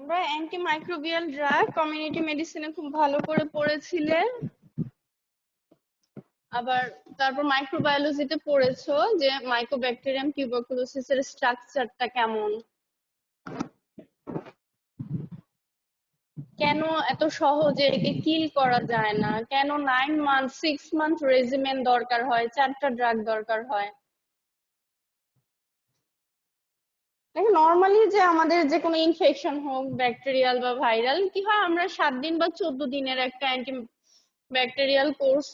তোমরা antimicrobial drug community মেডিসিনে খুব ভালো করে পড়েছিলে, আবার তারপর মাইক্রোবায়োলজিতে পড়েছো যে মাইকোব্যাকটেরিয়াম টিউবারকুলোসিসের স্ট্রাকচারটা কেমন, কেন এত সহজে একে কিল করা যায় না, কেন 9 মান্থ 6 মান্থ রেজিমেন দরকার হয়, 4টা ড্রাগ দরকার হয়। দেখো নর্মালি যে আমাদের যে কোনো ইনফেকশন হোক ব্যাকটেরিয়াল বা ভাইরাল, কি হয় আমরা 7 দিন বা 14 দিনের একটা অ্যান্টি ব্যাকটেরিয়াল কোর্স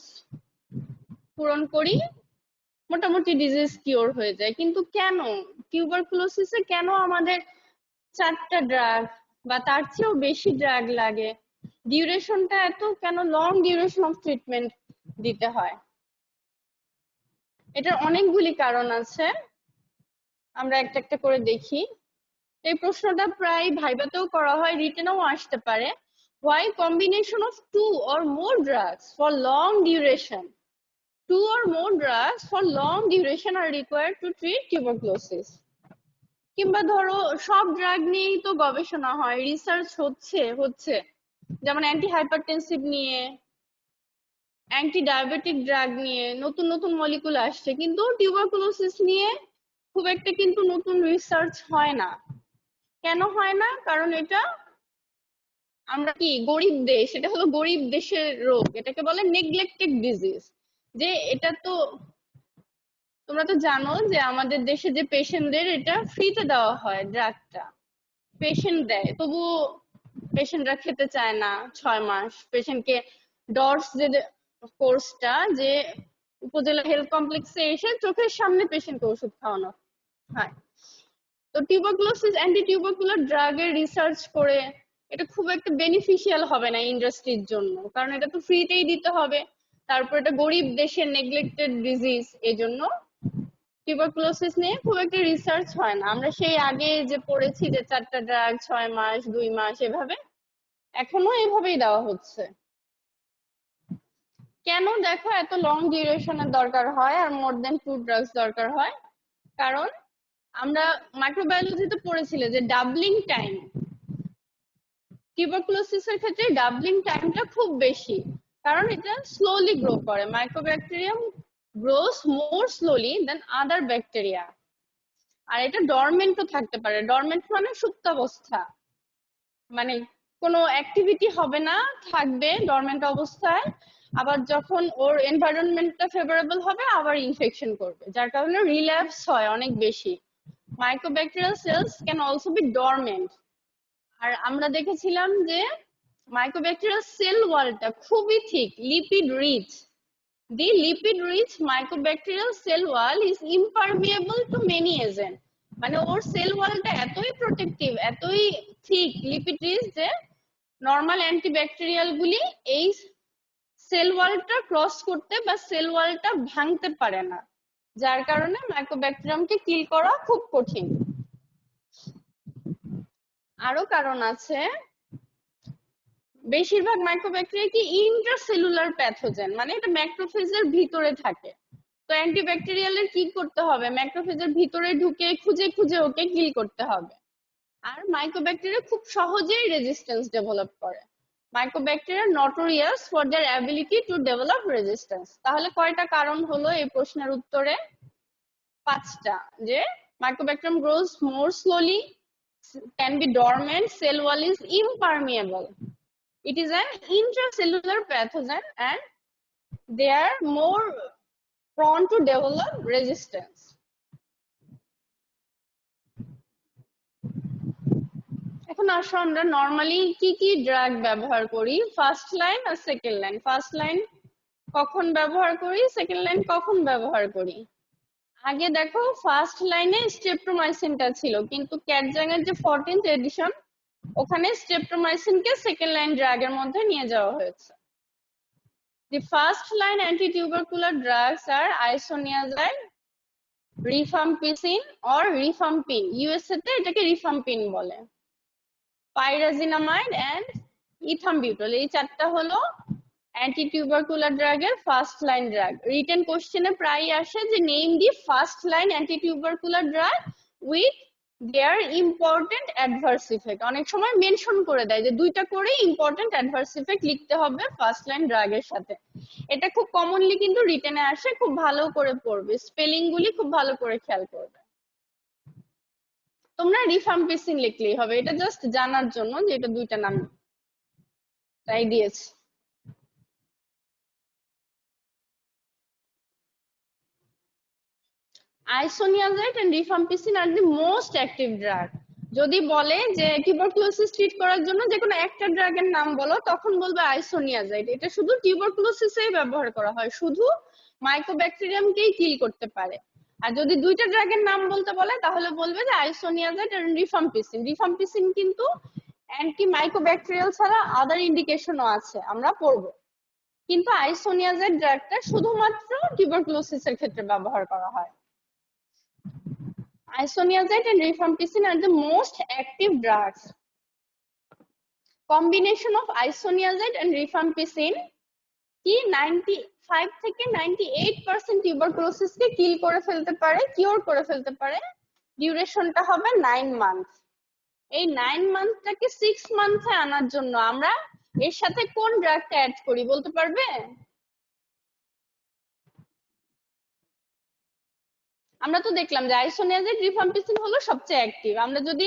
পূরণ করি, মোটামুটি ডিজিজ কিওর হয়ে যায়। কিন্তু কেন টিউবারকুলোসিসে কেন আমাদের 4টা ড্রাগ বা তার চেয়েও বেশি ড্রাগ লাগে, ডিউরেশনটা এত কেন লং ডিউরেশন অফ ট্রিটমেন্ট দিতে হয়? এটার অনেকগুলি কারণ আছে, আমরা একটা একটা করে দেখি। এই প্রশ্নটা প্রায় ভাইভাতেও করা হয়, রিটেনেও আসতে পারে। Why combination of 2 or more drugs for long duration? 2 or more drugs for long duration are required to treat tuberculosis. কিংবা ধরো সব ড্রাগ নিয়েই তো গবেষণা হয়, রিসার্চ হচ্ছে যেমন অ্যান্টি হাইপারটেনসিভ নিয়ে, অ্যান্টি ডায়াবেটিক ড্রাগ নিয়ে নতুন নতুন মলিকুল আসছে, কিন্তু টিউবারকুলোসিস নিয়ে খুব একটা কিন্তু নতুন রিসার্চ হয় না। কেন হয় না? কারণ এটা আমরা কি গরিব দেশ, এটা হলো গরিব দেশের রোগ, এটাকে বলে নেগলেক্টেড ডিজিজ। যে এটা তো তোমরা তো জানো যে আমাদের দেশে যে পেশেন্টদের এটা ফ্রিতে দেওয়া হয়, ড্রাগটা পেশেন্ট দেয়, তবুও পেশেন্টরা খেতে চায় না। 6 মাস পেশেন্টকে ডর্স যে কোর্সটা, যে উপজেলা হেলথ কমপ্লেক্সে এসে চোখের সামনে পেশেন্টকে ওষুধ খাওয়ানো হয়। তো টিউবারকুলোসিস অ্যান্টি টিউবারকুলার ড্রাগের রিসার্চ করে এটা খুব একটা বেনিফিশিয়াল হবে না ইন্ডাস্ট্রির জন্য, কারণ এটা তো ফ্রিতেই দিতে হবে। তারপর এটা গরিব দেশের নেগলেক্টেড ডিজিজ, এই জন্য টিউবারকুলোসিস নিয়ে খুব একটা রিসার্চ হয় না। আমরা সেই আগে যে পড়েছি যে 4টা ড্রাগ 6 মাস 2 মাস এভাবে, এখনো এভাবেই দেওয়া হচ্ছে। কেন দেখো এত লং ডিউরেশনের দরকার হয় আর মোর দেন 2 ড্রাগস দরকার হয়? কারণ আমরা মাইক্রোবায়োলজিতে পড়েছিলে যে ডাবলিং টাইম, টিউবারকুলোসিসের ক্ষেত্রে ডাবলিং টাইমটা খুব বেশি, কারণ এটা স্লোলি গ্রো করে। মাইক্রোব্যাকটেরিয়াম গ্রোস মোর স্লোলি দেন আদার ব্যাকটেরিয়া, আর এটা ডরমেন্টও থাকতে পারে। ডরমেন্ট মানে সুপ্তাবস্থা, মানে কোনো অ্যাক্টিভিটি হবে না, থাকবে ডরমেন্ট অবস্থায়। আবার যখন ওর এনভায়রনমেন্টটা ফেভারেবল হবে আবার ইনফেকশন করবে, যার কারণে রিল্যাপস হয় অনেক বেশি। Mycobacterial cells can also be dormant. আর আমরা দেখেছিলাম যে মাইক্রোব্যাকটেরিয়াল সেল ওয়ালটা খুবই thick, lipid rich. The lipid-rich mycobacterial cell wall is impermeable to many agent. মানে ওর সেল ওয়ালটা এতই প্রোটেক্টিভ, এতই থিক, লিপিড রিচ, যে নরমাল অ্যান্টিব্যাকটেরিয়াল গুলি এই সেল ওয়ালটা ক্রস করতে বা সেল ওয়ালটা ভাঙতে পারে না, যার কারণে মাইক্রোব্যাকটেরিয়ামকে কিল করা খুব কঠিন। আরো কারণ আছে। বেশিরভাগ মাইক্রোব্যাকটেরিয়া কি ইন্ট্রাসেলুলার প্যাথোজেন, মানে এটা ম্যাক্রোফেজের ভিতরে থাকে। তো অ্যান্টিব্যাকটেরিয়ালের কি করতে হবে? ম্যাক্রোফেজের ভিতরে ঢুকে খুঁজে খুঁজে ওকে কিল করতে হবে। আর মাইক্রোব্যাকটেরিয়া খুব সহজেই রেজিস্ট্যান্স ডেভেলপ করে। Mycobacteria notorious for their ability to develop resistance. তাহলে কয়টা কারণ হলো এই প্রশ্নের উত্তরে? 5টা। যে mycobacterium grows more slowly, can be dormant, cell wall is impermeable, it is an intracellular pathogen, and they are more prone to develop resistance. এখন আসো আমরা নরমালি কি কি ড্রাগ ব্যবহার করি, ফার্স্ট লাইন আর সেকেন্ড লাইন। ফার্স্ট লাইন কখন ব্যবহার করি, সেকেন্ড লাইন কখন ব্যবহার করি? আগে দেখো ফার্স্ট লাইনে স্ট্রেপ্টোমাইসিনটা ছিল, কিন্তু ক্যাটজাং-এর যে 14th এডিশন, ওখানে স্ট্রেপ্টোমাইসিনকে সেকেন্ড লাইন ড্রাগের মধ্যে নিয়ে যাওয়া হয়েছে। The first line anti-tubercular drugs are isoniazid, rifampicin or rifampin, USA তে এটাকে রিফাম্পিন বলে, পাইরাজিনামাইড এন্ড ইথামবিউটল। এই 4টা হলো অ্যান্টি টিউবারকুলার ড্রাগের ফার্স্ট লাইন ড্রাগ। রিটেন কোশ্চেনে প্রায় আসে যে name the first line anti tubercular drug with their important adverse effect, অনেক সময় মেনশন করে দেয় যে দুইটা করে ইম্পর্টেন্ট অ্যাডভার্স ইফেক্ট লিখতে হবে ফার্স্ট লাইন ড্রাগের সাথে। এটা খুব কমনলি কিন্তু রিটেনে আসে, খুব ভালো করে পড়বে, স্পেলিং গুলি খুব ভালো করে খেয়াল করবে। তোমরা রিফাম্পিসিন লিখলেই হবে, এটা জাস্ট জানার জন্য যে এটা দুইটা নাম তাই দিয়েছে। Isoniazid and rifampicin are the most active drug. যদি বলে যে টিউবারকুলোসিস ট্রিট করার জন্য যে কোনো একটা ড্রাগের নাম বলো, তখন বলবে আইসোনিয়াজাইড। এটা শুধু টিউবারকুলোসিসেই ব্যবহার করা হয়, শুধু মাইকোব্যাকটেরিয়ামকেই কিল করতে পারে। আর যদি দুইটা ড্রাগের নাম বলতে বলে তাহলে বলবে যে আইসোনিয়াজাইড আর রিফাম্পিসিন। রিফাম্পিসিন কিন্তু অ্যান্টি মাইকোব্যাকটেরিয়াল ছাড়া আদার ইন্ডিকেশনও আছে, আমরা পড়বো। কিন্তু আইসোনিয়াজাইড ড্রাগটা শুধুমাত্র টিউবারকুলোসিসের ক্ষেত্রে ব্যবহার করা হয়। Isoniazid and rifampicin are the most active drugs. Combination of isoniazid and rifampicin কি 95 থেকে 98% টিউবারকুলোসিস কে কিল করে ফেলতে পারে, কিওর করে ফেলতে পারে। ডিউরেশনটা হবে 9 মান্থ। এই 9 মান্থটাকে 6 মান্থে আনার জন্য আমরা এর সাথে কোন ড্রাগটা অ্যাড করি বলতে পারবে? আমরা তো দেখলাম যে আইসোনিয়াজাইড রিফাম্পিসিন হলো সবচেয়ে অ্যাক্টিভ। আমরা যদি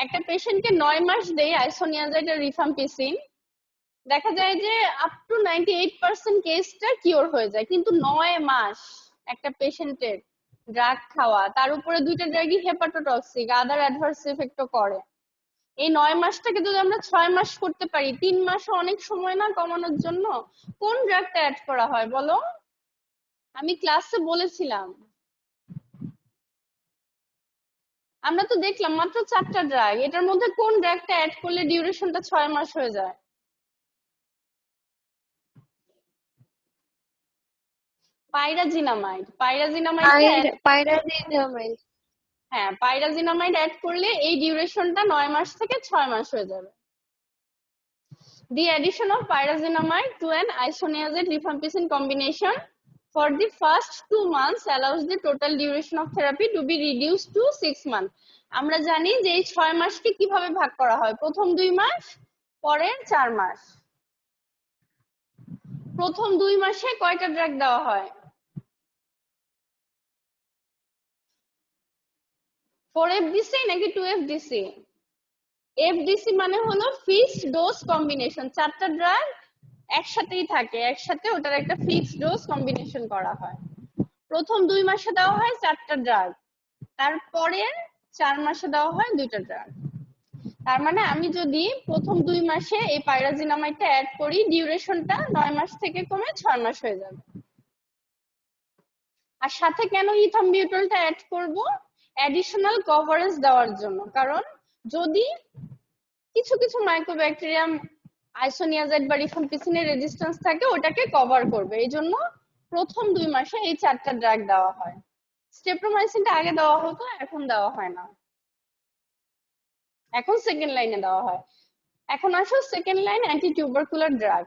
একটা পেশেন্টকে 9 মাস দেই আইসোনিয়াজাইড আর রিফাম্পিসিন, দেখা যায় যে আপ টু 98% কেসটা কিওর হয়ে যায়। কিন্তু 9 মাস একটা পেশেন্টের ড্রাগ খাওয়া, তার উপরে দুইটা ড্রাগই হেপাটোটক্সিক, আদার অ্যাডভার্স ইফেক্টও করে। এই 9 মাসটাকে যদি আমরা 6 মাস করতে পারি, 3 মাসও অনেক সময় না কমানোর জন্য? কোন ড্রাগটা অ্যাড করা হয় বলো? আমি ক্লাসে বলেছিলাম, আমরা তো দেখলাম মাত্র 4টা ড্রাগ, এটার মধ্যে কোন ড্রাগটা অ্যাড করলে ডিউরেশনটা 6 মাস হয়ে যায়? পাইরাজিনামাইড। হ্যাঁ, পাইরাজিনামাইড অ্যাড করলে এই ডিউরেশনটা 9 মাস থেকে 6 মাস হয়ে যাবে। The addition of pyrazinamide to an isoniazid rifampicin combination for the first 2 months allows the total duration of therapy to be reduced to 6 months. আমরা জানি যে এই 6 মাসকে কিভাবে ভাগ করা হয়, প্রথম 2 মাস, পরের 4 মাস। প্রথম 2 মাসে কয়টা ড্রাগ দেওয়া হয়? 4FDC নাকি 2FDC? এফডিসি মানে হলো ফিক্সড ডোজ কম্বিনেশন, 4টা ড্রাগ একসাথেই থাকে, একসাথে ওটার একটা ফিক্সড ডোজ কম্বিনেশন করা হয়। প্রথম 2 মাসে দেওয়া হয় 4টা ড্রাগ, তারপরের 4 মাসে দেওয়া হয় 2টা ড্রাগ। তার মানে আমি যদি প্রথম 2 মাসে এই পাইরাজিনামাইডটা অ্যাড করি, ডিউরেশনটা 9 মাস থেকে কমে 6 মাস হয়ে যাবে। আর সাথে কেন ইথাম্বিউটলটা অ্যাড করব? অ্যাডিশনাল কভারেজ দেওয়ার জন্য। কারণ যদি কিছু কিছু মাইক্রোব্যাকটেরিয়াম আইসোনিয়াজাইড বা রিফাম্পিসিনের রেজিস্ট্যান্স থাকে, ওটাকে কভার করবে। এই জন্য প্রথম 2 মাসে এই 4টা ড্রাগ দেওয়া হয়। স্টেপ্টোমাইসিনটা আগে দেওয়া হতো, এখন দেওয়া হয় না, এখন সেকেন্ড লাইনে দেওয়া হয়। এখন আসো second line anti tubercular drug.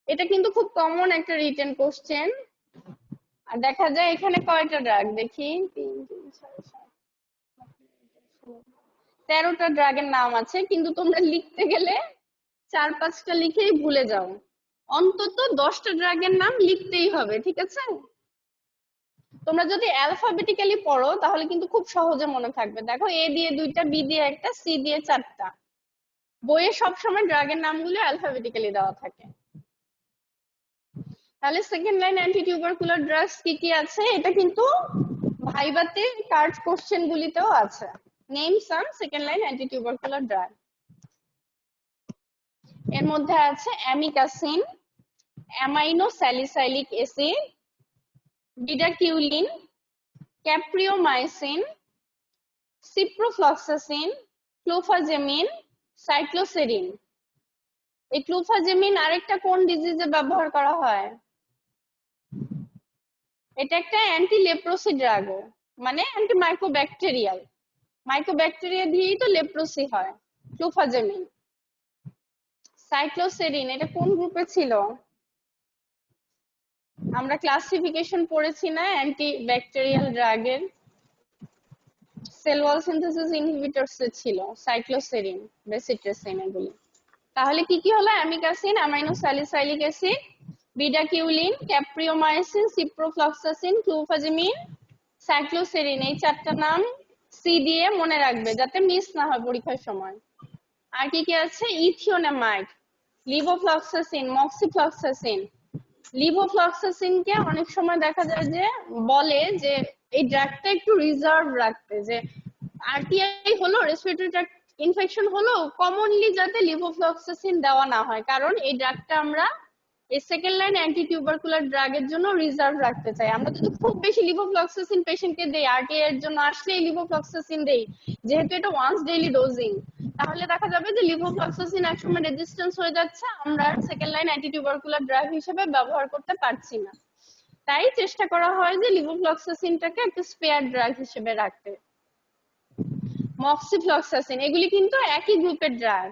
এটা কিন্তু খুব কমন একটা রিটেন কোশ্চেন। আর দেখা যায় এখানে কয়টা ড্রাগ দেখি, 3 3 6 7 13টা ড্রাগের নাম আছে, কিন্তু তোমরা লিখতে গেলে 4-5টা লিখেই ভুলে যাও। অন্তত 10টা ড্রাগের নাম লিখতেই হবে, ঠিক আছে? তোমরা যদি অ্যালফাবেটিক্যালি পড়ো তাহলে কিন্তু খুব সহজে মনে থাকবে। দেখো, এ দিয়ে 2টা, বি দিয়ে 1টা, সি দিয়ে 4টা। বইয়ে সবসময় ড্রাগের নামগুলো অ্যালফাবেটিক্যালি দেওয়া থাকে। তাহলে second line anti tubercular drugs কি কি আছে, এটা কিন্তু ভাইভাতে কার্ড কোশ্চেন গুলিতেও আছে। Name some second line anti tubercular drug. এর মধ্যে আছে amikacin, amino salicylic acid, bedaquiline, capreomycin, ciprofloxacin, clofazimine, cycloserine. এই ক্লোফাজেমিন আরেকটা কোন ডিজিজে ব্যবহার করা হয়? এটা একটা অ্যান্টি লেপ্রোসি ড্রাগ, মানে অ্যান্টি মাইক্রোব্যাকটেরিয়াল। মাইক্রোব্যাকটেরিয়া দিয়েই তো লেপ্রোসি হয়। ক্লোফাজেমিন। সাইক্লোসেরিন এটা কোন গ্রুপে ছিল? আমরা ক্লাসিফিকেশন পড়েছি না অ্যান্টি ব্যাকটেরিয়াল ড্রাগের? সেল ওয়াল সিনথেসিস ইনহিবিটরস ছিল সাইক্লোসেরিন, বেসিট্রেসিন এগুলি। তাহলে কি কি হলো? Amikacin, amino salicylic acid, bedaquiline, capreomycin, ciprofloxacin, clofazimine, cycloserine. এই চারটা নাম সি দিয়ে মনে রাখবে যাতে মিস না হয় পরীক্ষার সময়। আর কি কি আছে? ইথিওনামাইড, লিভোফ্লক্সাসিন, মক্সিফ্লক্সাসিন। লিভোফ্লক্সাসিনকে অনেক সময় দেখা যায় যে বলে যে এই ড্রাগটা একটু রিজার্ভ রাখতে, যে আরটিআই হলো, রেসপিরেটরি ট্র্যাক্ট ইনফেকশন হলো, কমনলি যাতে লিভোফ্লক্সাসিন দেওয়া না হয়, কারণ এই ড্রাগটা আমরা এই সেকেন্ড লাইন অ্যান্টি টিউবারকুলার ড্রাগের জন্য রিজার্ভ রাখতে চাই। আমরা যদি খুব বেশি লিভোফ্লক্সাসিন পেশেন্টকে দেই, আরটিআই এর জন্য আসলেই লিভোফ্লক্সাসিন দেই, যেহেতু এটা ওয়ান্স ডেইলি ডোজিং, তাহলে দেখা যাবে যে লিভোফ্লক্সাসিন একসময় রেজিস্ট্যান্স হয়ে যাচ্ছে, আমরা second line anti tubercular drug হিসেবে ব্যবহার করতে পারছি না। তাই চেষ্টা করা হয় যে লিভোফ্লক্সাসিনটাকে একটা স্পেয়ার ড্রাগ হিসেবে রাখতে। মক্সিফ্লক্সাসিন, এগুলি কিন্তু একই গ্রুপের ড্রাগ,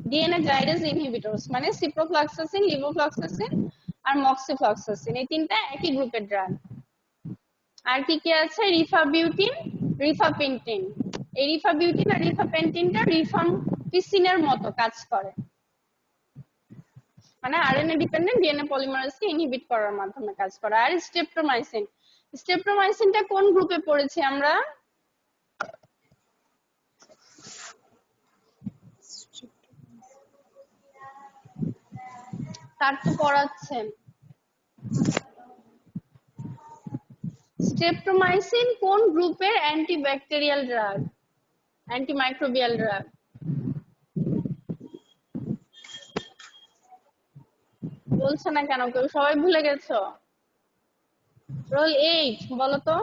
ডিএনএ জাইরেজ ইনহিবিটরস, মানে সিপ্রোফ্লক্সাসিন, লিভোফ্লক্সাসিন আর মক্সিফ্লক্সাসিন, এই তিনটা একই গ্রুপের ড্রাগ। আর কি কি আছে? রিফাবিউটিন, রিফাপেন্টিন। এই রিফাবিউটিন আর রিফাপেন্টিনটা রিফাম্পিসিনের মতো কাজ করে, মানে আরএনএ ডিপেন্ডেন্ট ডিএনএ পলিমারেজকে ইনহিবিট করার মাধ্যমে কাজ করে। আর স্ট্রেপ্টোমাইসিন, স্ট্রেপ্টোমাইসিনটা কোন গ্রুপে পড়েছি আমরা? তার তো পড়াচ্ছেন। স্ট্রেপ্টোমাইসিন কোন গ্রুপের অ্যান্টিব্যাকটেরিয়াল ড্রাগ, অ্যান্টিমাইক্রোবিয়াল ড্রাগ? বলছো না কেন কেউ? সবাই ভুলে গেছো? রোল 8 বলো তো।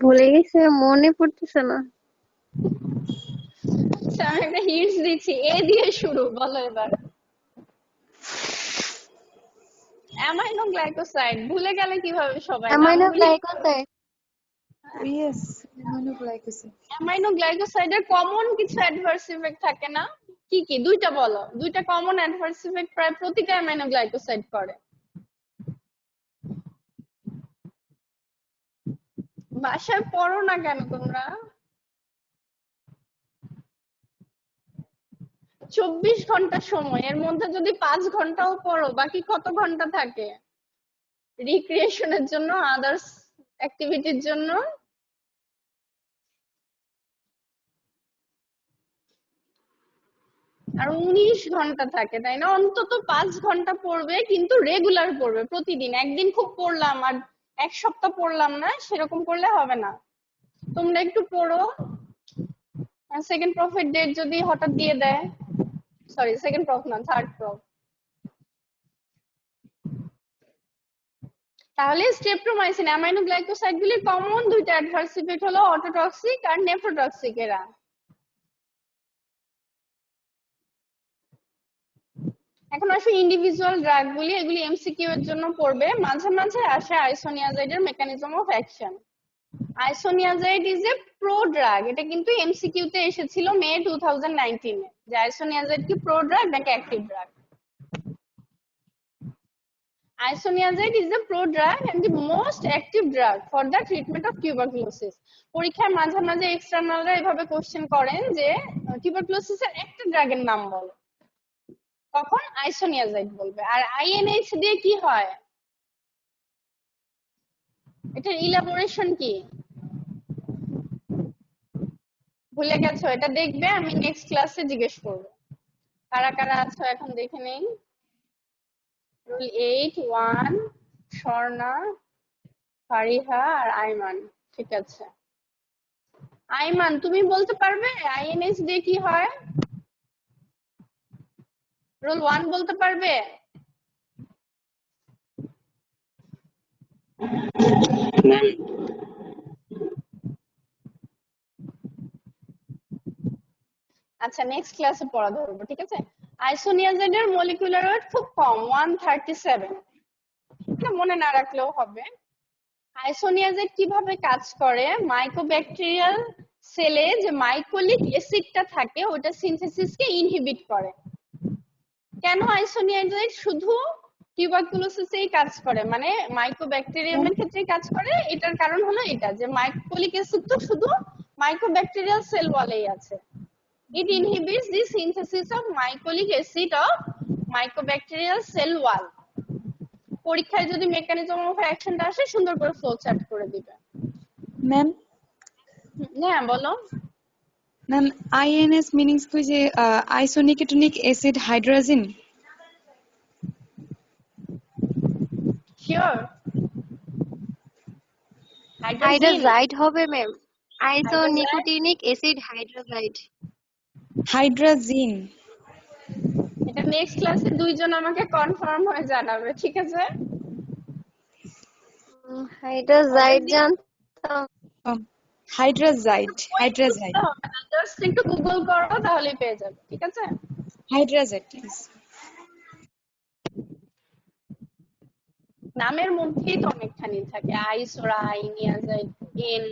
ভুলে গেছে, মনে পড়তেছে না। আচ্ছা, আমি একটা হিন্টস দিচ্ছি, এ দিয়ে শুরু, বলো এবার। Amino glycoside. ভুলে গেলে কিভাবে সবাই? অ্যামাইনো নামগুলি glycoside. Yes, amino glycoside. Amino গ্লাইকোসাইডের কমন কিছু অ্যাডভার্স ইফেক্ট থাকে না? কি কি? দুইটা বলো। দুইটা কমন অ্যাডভার্স ইফেক্ট প্রায় প্রতিটা অ্যামাইনো গ্লাইকোসাইড করে। বাসায় পড়ো না কেন তোমরা? 24 ঘন্টা সময়, এর মধ্যে যদি 5 ঘন্টাও পড়ো, বাকি কত ঘন্টা থাকে রিক্রিয়েশনের জন্য, আদার্স অ্যাক্টিভিটির জন্য? আর 19 ঘন্টা থাকে, তাই না? অন্তত 5 ঘন্টা পড়বে, কিন্তু রেগুলার পড়বে প্রতিদিন। একদিন খুব পড়লাম আর এক সপ্তাহ পড়লাম না, সেরকম করলে হবে না। তোমরা একটু পড়ো। সেকেন্ড প্রফের ডেট যদি হঠাৎ দিয়ে দেয়, সরি সেকেন্ড প্রফ না, থার্ড প্রফ, তাহলে স্ট্রেপ্টোমাইসিন, অ্যামাইনো গ্লাইকোসাইড গুলির কমন দুইটা অ্যাডভার্স ইফেক্ট হলো অটোটক্সিক আর নেফ্রোটক্সিক। এরা এখন আসো ইন্ডিভিজুয়াল ড্রাগ গুলি, এগুলি এমসিকিউ এর জন্য পড়বে। মাঝে মাঝে আসে আইসোনিয়াজাইডের mechanism of action. Isoniazid is a pro drug, এটা কিন্তু এমসিকিউ তে এসেছিল মে 2019 এ, যে আইসোনিয়াজাইড কি প্রো ড্রাগ নাকি active drug. Isoniazid is a prodrug and the most active drug for the treatment of tuberculosis. পরীক্ষায় মাঝে মাঝে এক্সটার্নালরা এভাবে কোশ্চেন করেন যে টিউবারকুলোসিসের একটা ড্রাগের নাম বলো, তখন আইসোনিয়াজাইড বলবে। আর আইএনএইচ দিয়ে কি হয়, এটার ইলাবোরেশন কি ভুলে গেছো? এটা দেখবে, আমি নেক্সট ক্লাসে জিজ্ঞেস করবো। কারা কারা আছো এখন দেখে নেই। রুল 8 1, স্বর্ণা, ফারিহা আর আইমান। ঠিক আছে, আইমান তুমি বলতে পারবে আইএনএস দিয়ে কি হয়? রোল 1 বলতে পারবে? আচ্ছা, নেক্সট ক্লাসে পড়া ধরবো, ঠিক আছে? আইসোনিয়াজাইডের মলিকুলার ওয়েট খুব কম, 137, এটা মনে না রাখলেও হবে। আইসোনিয়াজাইড কিভাবে কাজ করে? মাইকোব্যাকটেরিয়াল সেলে যে মাইকোলিক অ্যাসিডটা থাকে, ওটা সিনথেসিসকে ইনহিবিট করে। কেন আইসোনিয়াজাইড শুধু টিউবারকুলোসিসেই কাজ করে, মানে মাইকোব্যাকটেরিয়ামের ক্ষেত্রে কাজ করে। এটার কারণ হলো এটা যে মাইকোলিক অ্যাসিড তো শুধু মাইকোব্যাকটেরিয়াল সেল ওয়ালেই আছে। It inhibits the synthesis of mycolic acid of mycobacterial cell wall. পরীক্ষায় যদি মেকানিজম অফ অ্যাকশনটা আসে সুন্দর করে ফ্লো চার্ট করে দিবে। ম্যাম হ্যাঁ বলো। ম্যাম আইএনএস মিনিংস কি যে আইসোনিকেটনিক অ্যাসিড হাইড্রোজেন? শিওর? হাইড্রোজিন, হাইড্রোজাইড হবে ম্যাম, হাইড্রোজাইড, আইসোনিকোটিনিক অ্যাসিড হাইড্রোজাইড। হাইড্রাজিন। এটা নেক্সট ক্লাসে দুইজন আমাকে কনফার্ম হয়ে জানাবে, ঠিক আছে? হাইড্রোজাইড হাইড্রোজিন জানতাম। হাইড্রাজাইড হাইড্রাজাইড জাস্ট একটু গুগল করো তাহলেই পেয়ে যাবে, ঠিক আছে? হাইড্রাজাইড। নামের মধ্যেই তো অনেকখানি থাকে, আইসোরা, আইনিয়াজাইড, এন।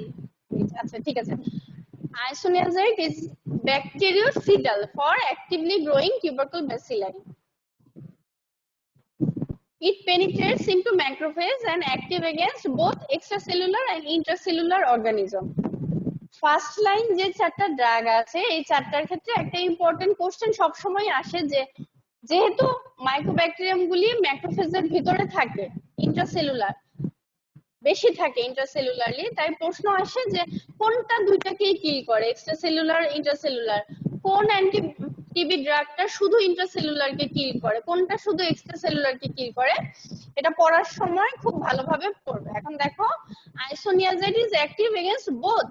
আচ্ছা ঠিক আছে। Isoniazid is bactericidal for actively growing tubercle bacilli. It penetrates into macrophage and active against both extracellular and intracellular organism. First line যে চারটা ড্রাগ আছে এই চারটার ক্ষেত্রে একটা ইম্পর্টেন্ট কোশ্চেন সবসময় আসে যে যেহেতু মাইক্রোব্যাকটেরিয়াম গুলি ম্যাক্রোফেজের ভিতরে থাকে, ইন্ট্রাসেলুলার বেশি থাকে ইন্ট্রাসেলুলারলি, তাই প্রশ্ন আসে যে কোনটা দুইটাকেই কিল করে, এক্সট্রাসেলুলার ইন্ট্রাসেলুলার, কোন টিবি ড্রাগটা শুধু ইন্ট্রাসেলুলারকে কিল করে, কোনটা শুধু এক্সট্রাসেলুলারকে কিল করে। এটা পড়ার সময় খুব ভালোভাবে পড়বে। এখন দেখো, isoniazid is active against both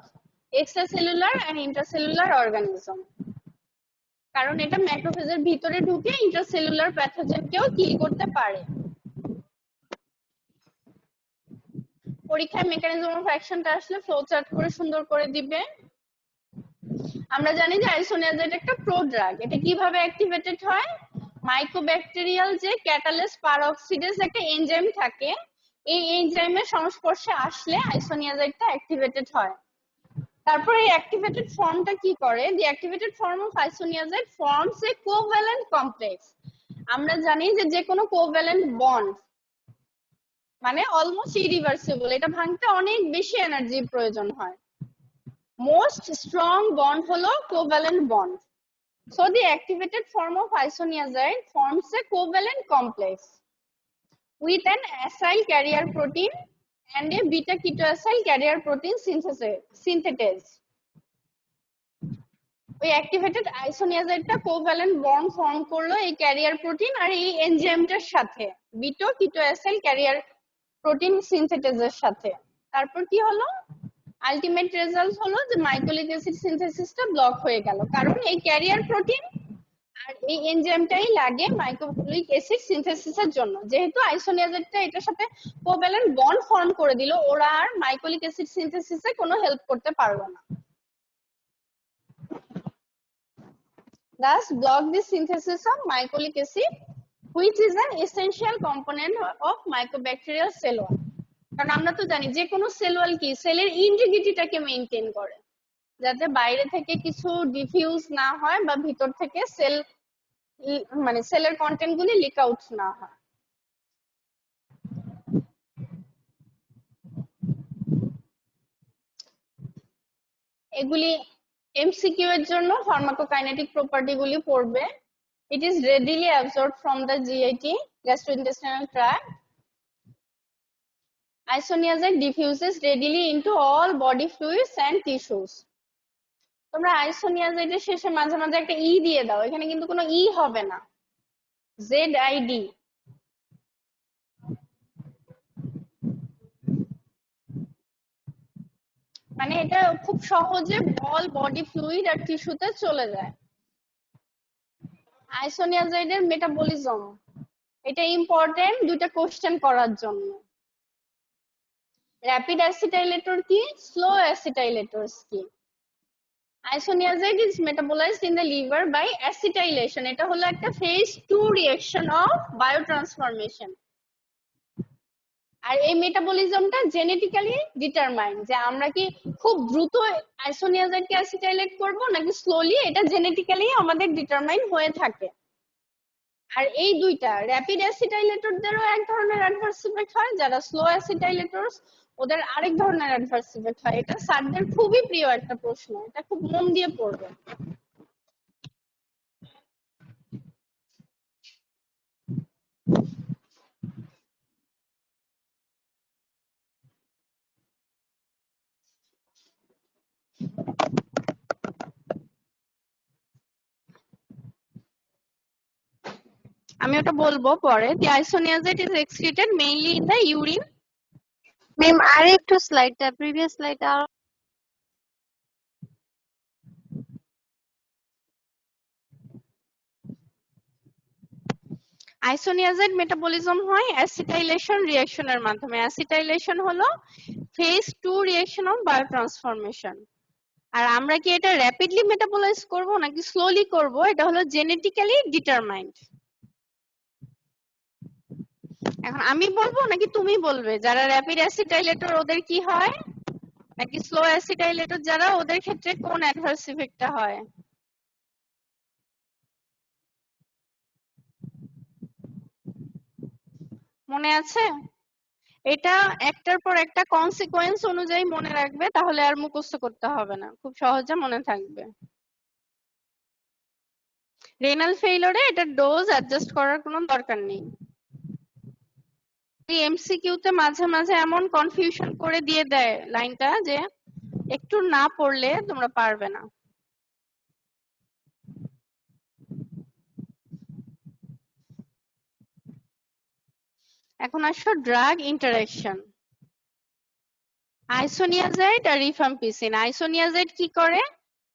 extracellular and intracellular organism, কারণ এটা ম্যাক্রোফেজের ভিতরে ঢুকে ইন্ট্রাসেলুলার প্যাথোজেনকেও কিল করতে পারে। পরীক্ষায় মেকানিজম অফ অ্যাকশনটা আসলে ফ্লো চার্ট করে সুন্দর করে দিবে। আমরা জানি যে আইসোনিয়াজাইড একটা প্রোড্রাগ। এটা কিভাবে অ্যাক্টিভেটেড হয়? মাইকোব্যাকটেরিয়াল যে ক্যাটালেস পারঅক্সিডেজ একটা এনজাইম থাকে, এই এনজাইমের সংস্পর্শে আসলে আইসোনিয়াজাইডটা অ্যাক্টিভেটেড হয়। তারপর এই অ্যাক্টিভেটেড ফর্মটা কি করে? The activated form of isoniazid forms a covalent complex. আমরা জানি যে কোনো কোভ্যালেন্ট বন্ড মানে অলমোস্ট ইরিভার্সিবল, এটা ভাঙতে অনেক বেশি এনার্জির প্রয়োজন হয়। মোস্ট স্ট্রং বন্ড হলো covalent bond. So the activated form of isoniazid forms a covalent complex with an acyl carrier protein and a beta ketoacyl carrier protein synthetase. ওই অ্যাক্টিভেটেড আইসোনিয়াজাইডটা কোভ্যালেন্ট বন্ড ফর্ম করলো এই career protein আর এই এনজাইমটার সাথে, beta কিটোঅ্যাসাইল career protein সিনথেটেজের সাথে। তারপর কি হলো? Ultimate result হলো যে মাইকোলিক অ্যাসিড সিনথেসিসটা ব্লক হয়ে গেল, কারণ এই ক্যারিয়ার প্রোটিন আর এই এনজাইমটাই লাগে মাইকোলিক অ্যাসিড সিনথেসিসের জন্য। যেহেতু আইসোনিয়াজাইডটা এটার সাথে কোভ্যালেন্ট বন্ড ফর্ম করে দিল, ওরা আর মাইকোলিক অ্যাসিড সিনথেসিসে কোনো হেল্প করতে পারলো না। Thus block the synthesis of mycolic acid, which is an essential component of mycobacterial cell wall. কারণ আমরা তো জানি যে কোনো সেল ওয়াল কি সেলের ইন্টিগ্রিটিটাকে মেইনটেইন করে, যাতে বাইরে থেকে কিছু ডিফিউজ না হয় বা ভিতর থেকে সেল মানে সেলের কন্টেন্ট গুলি লিক আউট না হয়। এগুলি এমসিকিউ এর জন্য ফার্মাকোকাইনেটিক প্রপার্টি গুলি পড়বে। It is readily absorbed from the GIT, gastrointestinal tract. Isoniazid diffuses readily into all body fluids and tissues. তোমরা আইসোনিয়াজাইডের শেষে মাঝে মাঝে একটা ই দিয়ে দাও, এখানে কিন্তু কোনো ই হবে না, ZID। মানে এটা খুব সহজে অল বডি ফ্লুইড আর টিস্যুতে চলে যায়। আইসোনিয়াজাইডের মেটাবলিজম, এটা ইম্পর্টেন্ট দুইটা কোশ্চেন করার জন্য। র্যাপিড অ্যাসিটাইলেটর কি, স্লো অ্যাসিটাইলেটরস কি? Isoniazid is metabolized in the liver by acetylation. এটা হলো একটা phase 2 reaction of biotransformation. আর এই মেটাবলিজমটা জেনেটিক্যালি ডিটারমাইন্ড, যে আমরা কি খুব দ্রুত আইসোনিয়াজাইডকে অ্যাসিটাইলেট করব নাকি স্লোলি, এটা জেনেটিক্যালি আমাদের ডিটারমাইন হয়ে থাকে। আর এই দুইটা র্যাপিড অ্যাসিটাইলেটরদেরও এক ধরনের অ্যাডভার্স ইফেক্ট হয়, যারা স্লো অ্যাসিটাইলেটরস ওদের আরেক ধরনের অ্যাডভার্স ইফেক্ট হয়। এটা স্যারদের খুবই প্রিয় একটা প্রশ্ন, এটা খুব মন দিয়ে পড়বে। আমি ওটা বলবো পরে। The isoniazid is excreted mainly in the urine. Ma'am আর একটু স্লাইডটা প্রিভিয়াস স্লাইডটা আইসোনিয়াজাইড মেটাবলিজম হয় অ্যাসিটাইলেশন রিঅ্যাকশনের মাধ্যমে। অ্যাসিটাইলেশন হলো ফেজ 2 রিঅ্যাকশন অফ বায়োট্রান্সফরমেশন। আর আমরা কি এটা র্যাপিডলি মেটাবলাইজ করব নাকি স্লোলি করব, এটা হলো জেনেটিক্যালি ডিটারমাইন্ড। এখন আমি বলবো নাকি তুমি বলবে যারা র্যাপিড অ্যাসিটাইলেটর ওদের কি হয়, নাকি স্লো অ্যাসিটাইলেটর যারা ওদের ক্ষেত্রে কোন অ্যাডভার্স ইফেক্টটা হয়? মনে আছে? এটা একটার পর একটা কনসিকোয়েন্স অনুযায়ী মনে রাখবে, তাহলে আর মুখস্থ করতে হবে না, খুব সহজে মনে থাকবে। রেনাল ফেইলরে এটা ডোজ অ্যাডজাস্ট করার কোনো দরকার নেই। এই এমসিকিউতে মাঝে মাঝে এমন কনফিউশন করে দিয়ে দেয় লাইনটা যে একটু না পড়লে তোমরা পারবে না। এখন আসো ড্রাগ ইন্টারঅ্যাকশন। আইসোনিয়াজাইড আর রিফাম্পিসিন। আইসোনিয়াজাইড কি করে?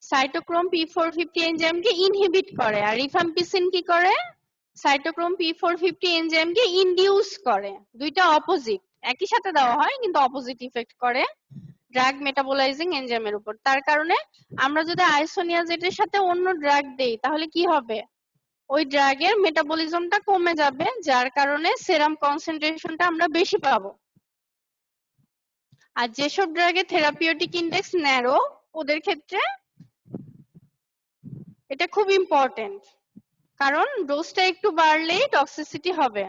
সাইটোক্রোম P450 এনজাইমকে ইনহিবিট করে, আর রিফাম্পিসিন কি করে? সাইটোক্রোম P450 এনজাইমকে ইনডিউস করে। দুইটা অপোজিট, একই সাথে দেওয়া হয় কিন্তু অপোজিট ইফেক্ট করে ড্রাগ মেটাবোলাইজিং এনজাইমের উপর। তার কারণে আমরা যদি আইসোনিয়াজাইডের সাথে অন্য ড্রাগ দেই তাহলে কি হবে? ওই ড্রাগের মেটাবলিজমটা কমে যাবে, যার কারণে সেরাম কনসেন্ট্রেশনটা আমরা বেশি পাবো। আর যেসব ড্রাগের থেরাপিউটিক ইন্ডেক্স ন্যারো ওদের ক্ষেত্রে এটা খুব ইম্পর্টেন্ট, কারণ ডোজটা একটু বাড়লেই টক্সিসিটি হবে।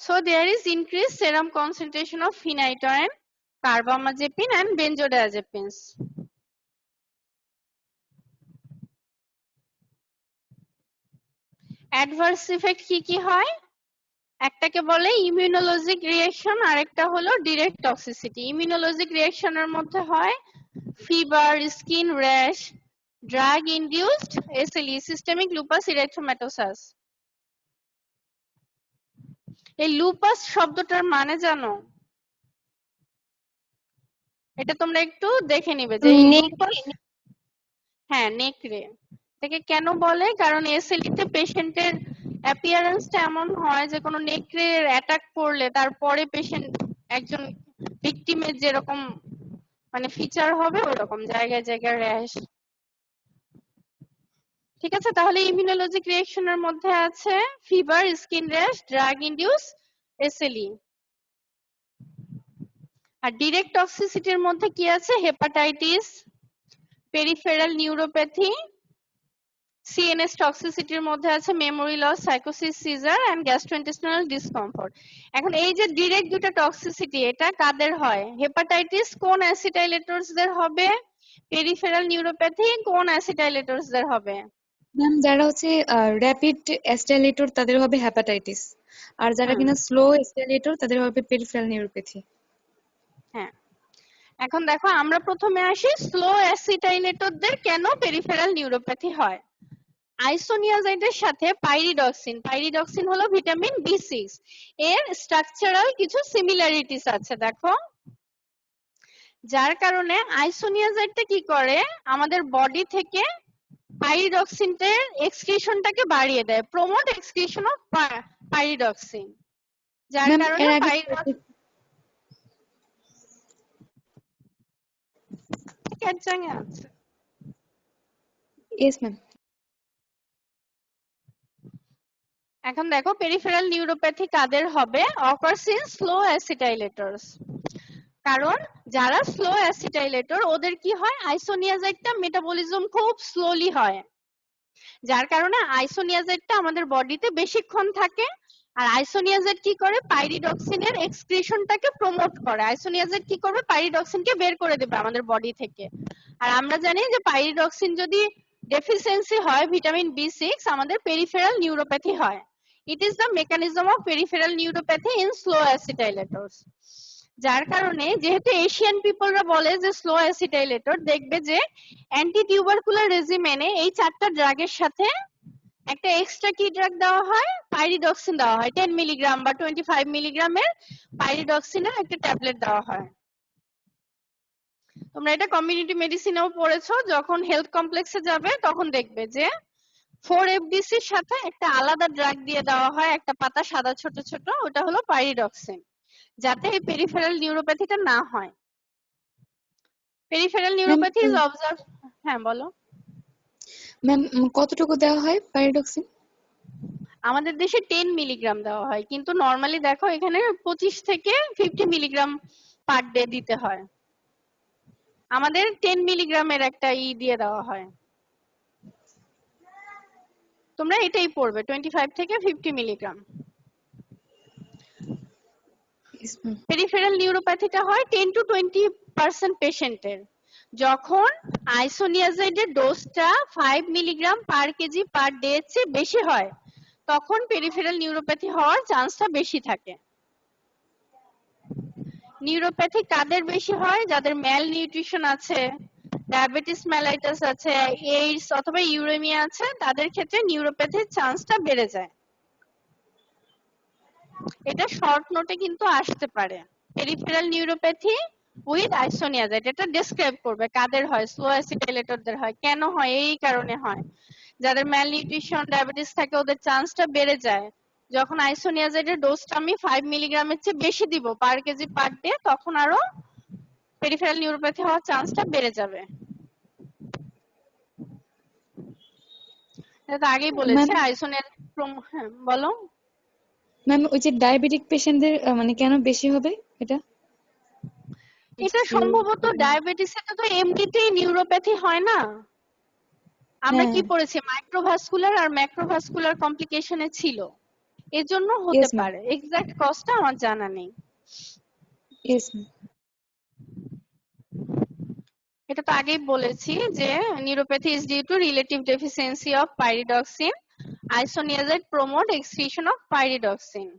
So there is increased serum concentration of phenytoin, carbamazepine and benzodiazepines. Adverse effect কি কি হয়? একটাকে বলে ইমিউনোলজিক রিঅ্যাকশন, আরেকটা হলো ডিরেক্ট টক্সিসিটি। ইমিউনোলজিক রিঅ্যাকশনের মধ্যে হয় fever, skin rash, drug induced SLE, systemic lupus erythematosus. এই লুপাস শব্দটার মানে জানো? এটা তোমরা একটু দেখে নিবে যে এই লুপাস, হ্যাঁ নেকড়ে, এটাকে কেন বলে? কারণ এসএলই তে পেশেন্টের অ্যাপিয়ারেন্সটা এমন হয় যে কোনো নেকড়ের অ্যাটাক করলে তারপরে পেশেন্ট একজন ভিকটিমের যেরকম মানে ফিচার হবে ওরকম জায়গায় জায়গায় র্যাশ। ঠিক আছে, তাহলে ইমিউনোলজিক রিঅ্যাকশনের মধ্যে আছে fever, skin rash, drug induce SLE. আর ডিরেক্ট টক্সিসিটির মধ্যে কি আছে? হেপাটাইটিস, পেরিফেরাল নিউরোপ্যাথি, সিএনএস টক্সিসিটির মধ্যে আছে মেমোরি লস, সাইকোসিস, সিজার এন্ড গ্যাস্ট্রোইন্টেস্টিনাল ডিসকমফর্ট। এখন এই যে ডিরেক্ট দুটো টক্সিসিটি, এটা কাদের হয়? হেপাটাইটিস কোন অ্যাসিটাইলেটরসদের হবে? পেরিফেরাল নিউরোপ্যাথি কোন অ্যাসিটাইলেটরসদের হবে? ম্যাম যারা হচ্ছে র্যাপিড অ্যাসিটাইলেটর তাদের হবে হেপাটাইটিস, আর যারা কিনা স্লো অ্যাসিটাইলেটর তাদের হবে পেরিফেরাল নিউরোপ্যাথি। হ্যাঁ, এখন দেখো আমরা প্রথমে আসি স্লো অ্যাসিটাইলেটরদের কেন পেরিফেরাল নিউরোপ্যাথি হয়। আইসোনিয়াজাইডের সাথে পাইরিডক্সিন, পাইরিডক্সিন হলো ভিটামিন B6, এর স্ট্রাকচারাল কিছু সিমিলারিটিস আছে দেখো, যার কারণে আইসোনিয়াজাইডটা কি করে আমাদের বডি থেকে পাইরিডক্সিনের এক্সক্রিশনটাকে বাড়িয়ে দেয়, প্রমোট এক্সক্রিশন অফ পাইরিডক্সিন, যার ম্যাম কারণে এর আগে ক্যাটজাঙে আছে। Yes ma'am. এখন দেখো পেরিফেরাল নিউরোপ্যাথি কাদের হবে? Occurs in slow acetylators. কারণ যারা স্লো অ্যাসিটাইলেটর ওদের কি হয়? আইসোনিয়াজাইডটা মেটাবলিজম খুব স্লোলি হয়, যার কারণে আইসোনিয়াজেডটা আমাদের বডিতে বেশিক্ষণ থাকে। আর আইসোনিয়াজেড কি করে, পাইরিডক্সিনের এক্সক্রিশনটাকে প্রমোট করে। আইসোনিয়াজেড কি করবে, পাইরিডক্সিনকে বের করে দেবে আমাদের বডি থেকে। আর আমরা জানি যে পাইরিডক্সিন যদি ডেফিসিয়েন্সি হয় ভিটামিন B6, আমাদের পেরিফেরাল নিউরোপ্যাথি হয়। It is the mechanism of peripheral neuropathy in slow acetylators. যার কারণে যেহেতু এশিয়ান পিপলরা বলে যে স্লো অ্যাসিটাইলেটর, দেখবে যে অ্যান্টি টিউবারকুলার রেজিমেনে এই 4টা ড্রাগের সাথে একটা এক্সট্রা কি ড্রাগ দেওয়া হয়, পাইরিডক্সিন দেওয়া হয়। 10 মিলিগ্রাম বা 25 মিলিগ্রামের পাইরিডক্সিনের একটা ট্যাবলেট দেওয়া হয়। তোমরা এটা কমিউনিটি মেডিসিনেও পড়েছো, যখন হেলথ কমপ্লেক্সে যাবে তখন দেখবে যে 4FDC এর সাথে একটা আলাদা ড্রাগ দিয়ে দেওয়া হয়, একটা পাতা সাদা ছোট ছোট, ওটা হলো পাইরিডক্সিন, যাতে এই পেরিফেরাল নিউরোপ্যাথিটা না হয়। Peripheral ma'am neuropathy is observe. হ্যাঁ বলো। ম্যাম কতটুকু দেওয়া হয় পাইরিডক্সিন? আমাদের দেশে 10 মিলিগ্রাম দেওয়া হয়, কিন্তু নরমালি দেখো এখানে 25 থেকে 50 মিলিগ্রাম পার ডে দিতে হয়। আমাদের 10 মিলিগ্রামের একটা দিয়ে দেওয়া হয়। তোমরা এটাই পড়বে, 25 থেকে 50 মিলিগ্রাম। Yes, ma'am. পেরিফেরাল নিউরোপ্যাথিটা হয় 10 to 20% পেশেন্টের। যখন আইসোনিয়াজাইডের ডোজটা 5 milligram per KG per day এর চেয়ে বেশি হয়, তখন পেরিফেরাল নিউরোপ্যাথি হওয়ার চান্সটা বেশি থাকে। নিউরোপ্যাথি কাদের বেশি হয়, যাদের ম্যাল নিউট্রিশন আছে, ডায়াবেটিস মেলাইটাস আছে, এইডস অথবা ইউরেমিয়া আছে, তাদের ক্ষেত্রে নিউরোপ্যাথির চান্সটা বেড়ে যায়। এটা শর্ট নোটে কিন্তু আসতে পারে, পেরিফেরাল নিউরোপ্যাথি উইথ আইসোনিয়াজাইড, এটা ডেসক্রাইব করবে কাদের হয়, স্লো অ্যাসিটাইলেটরদের হয়, কেন হয়, এই কারণে হয়। যাদের ম্যাল নিউট্রিশন ডায়াবেটিস থাকে ওদের চান্সটা বেড়ে যায়। যখন আইসোনিয়াজাইডের ডোজটা আমি 5 মিলিগ্রামের চেয়ে বেশি দিব পার কেজি পার ডে, তখন আরো পেরিফেরাল নিউরোপ্যাথি হওয়ার চান্সটা বেড়ে যাবে। এটা তো আগেই বলেছে ম্যাম আইসোনিয়াজাইড। হ্যাঁ বলো। ম্যাম ওই যে ডায়াবেটিক পেশেন্টদের মানে কেন বেশি হবে এটা? এটা সম্ভবত ডায়াবেটিসে তো এমনিতেই নিউরোপ্যাথি হয় না। আমরা হ্যাঁ কি পড়েছি, মাইক্রোভাস্কুলার আর ম্যাক্রোভাস্কুলার কমপ্লিকেশনে ছিল, এজন্য হতে ইয়েস ম্যাম, পারে। এক্সাক্ট কজটা আমার জানা নেই। Yes ma'am. এটা তো আগেই বলেছি যে neuropathy is due to relative deficiency of pyridoxine, isoniazid promote excretion of pyridoxine.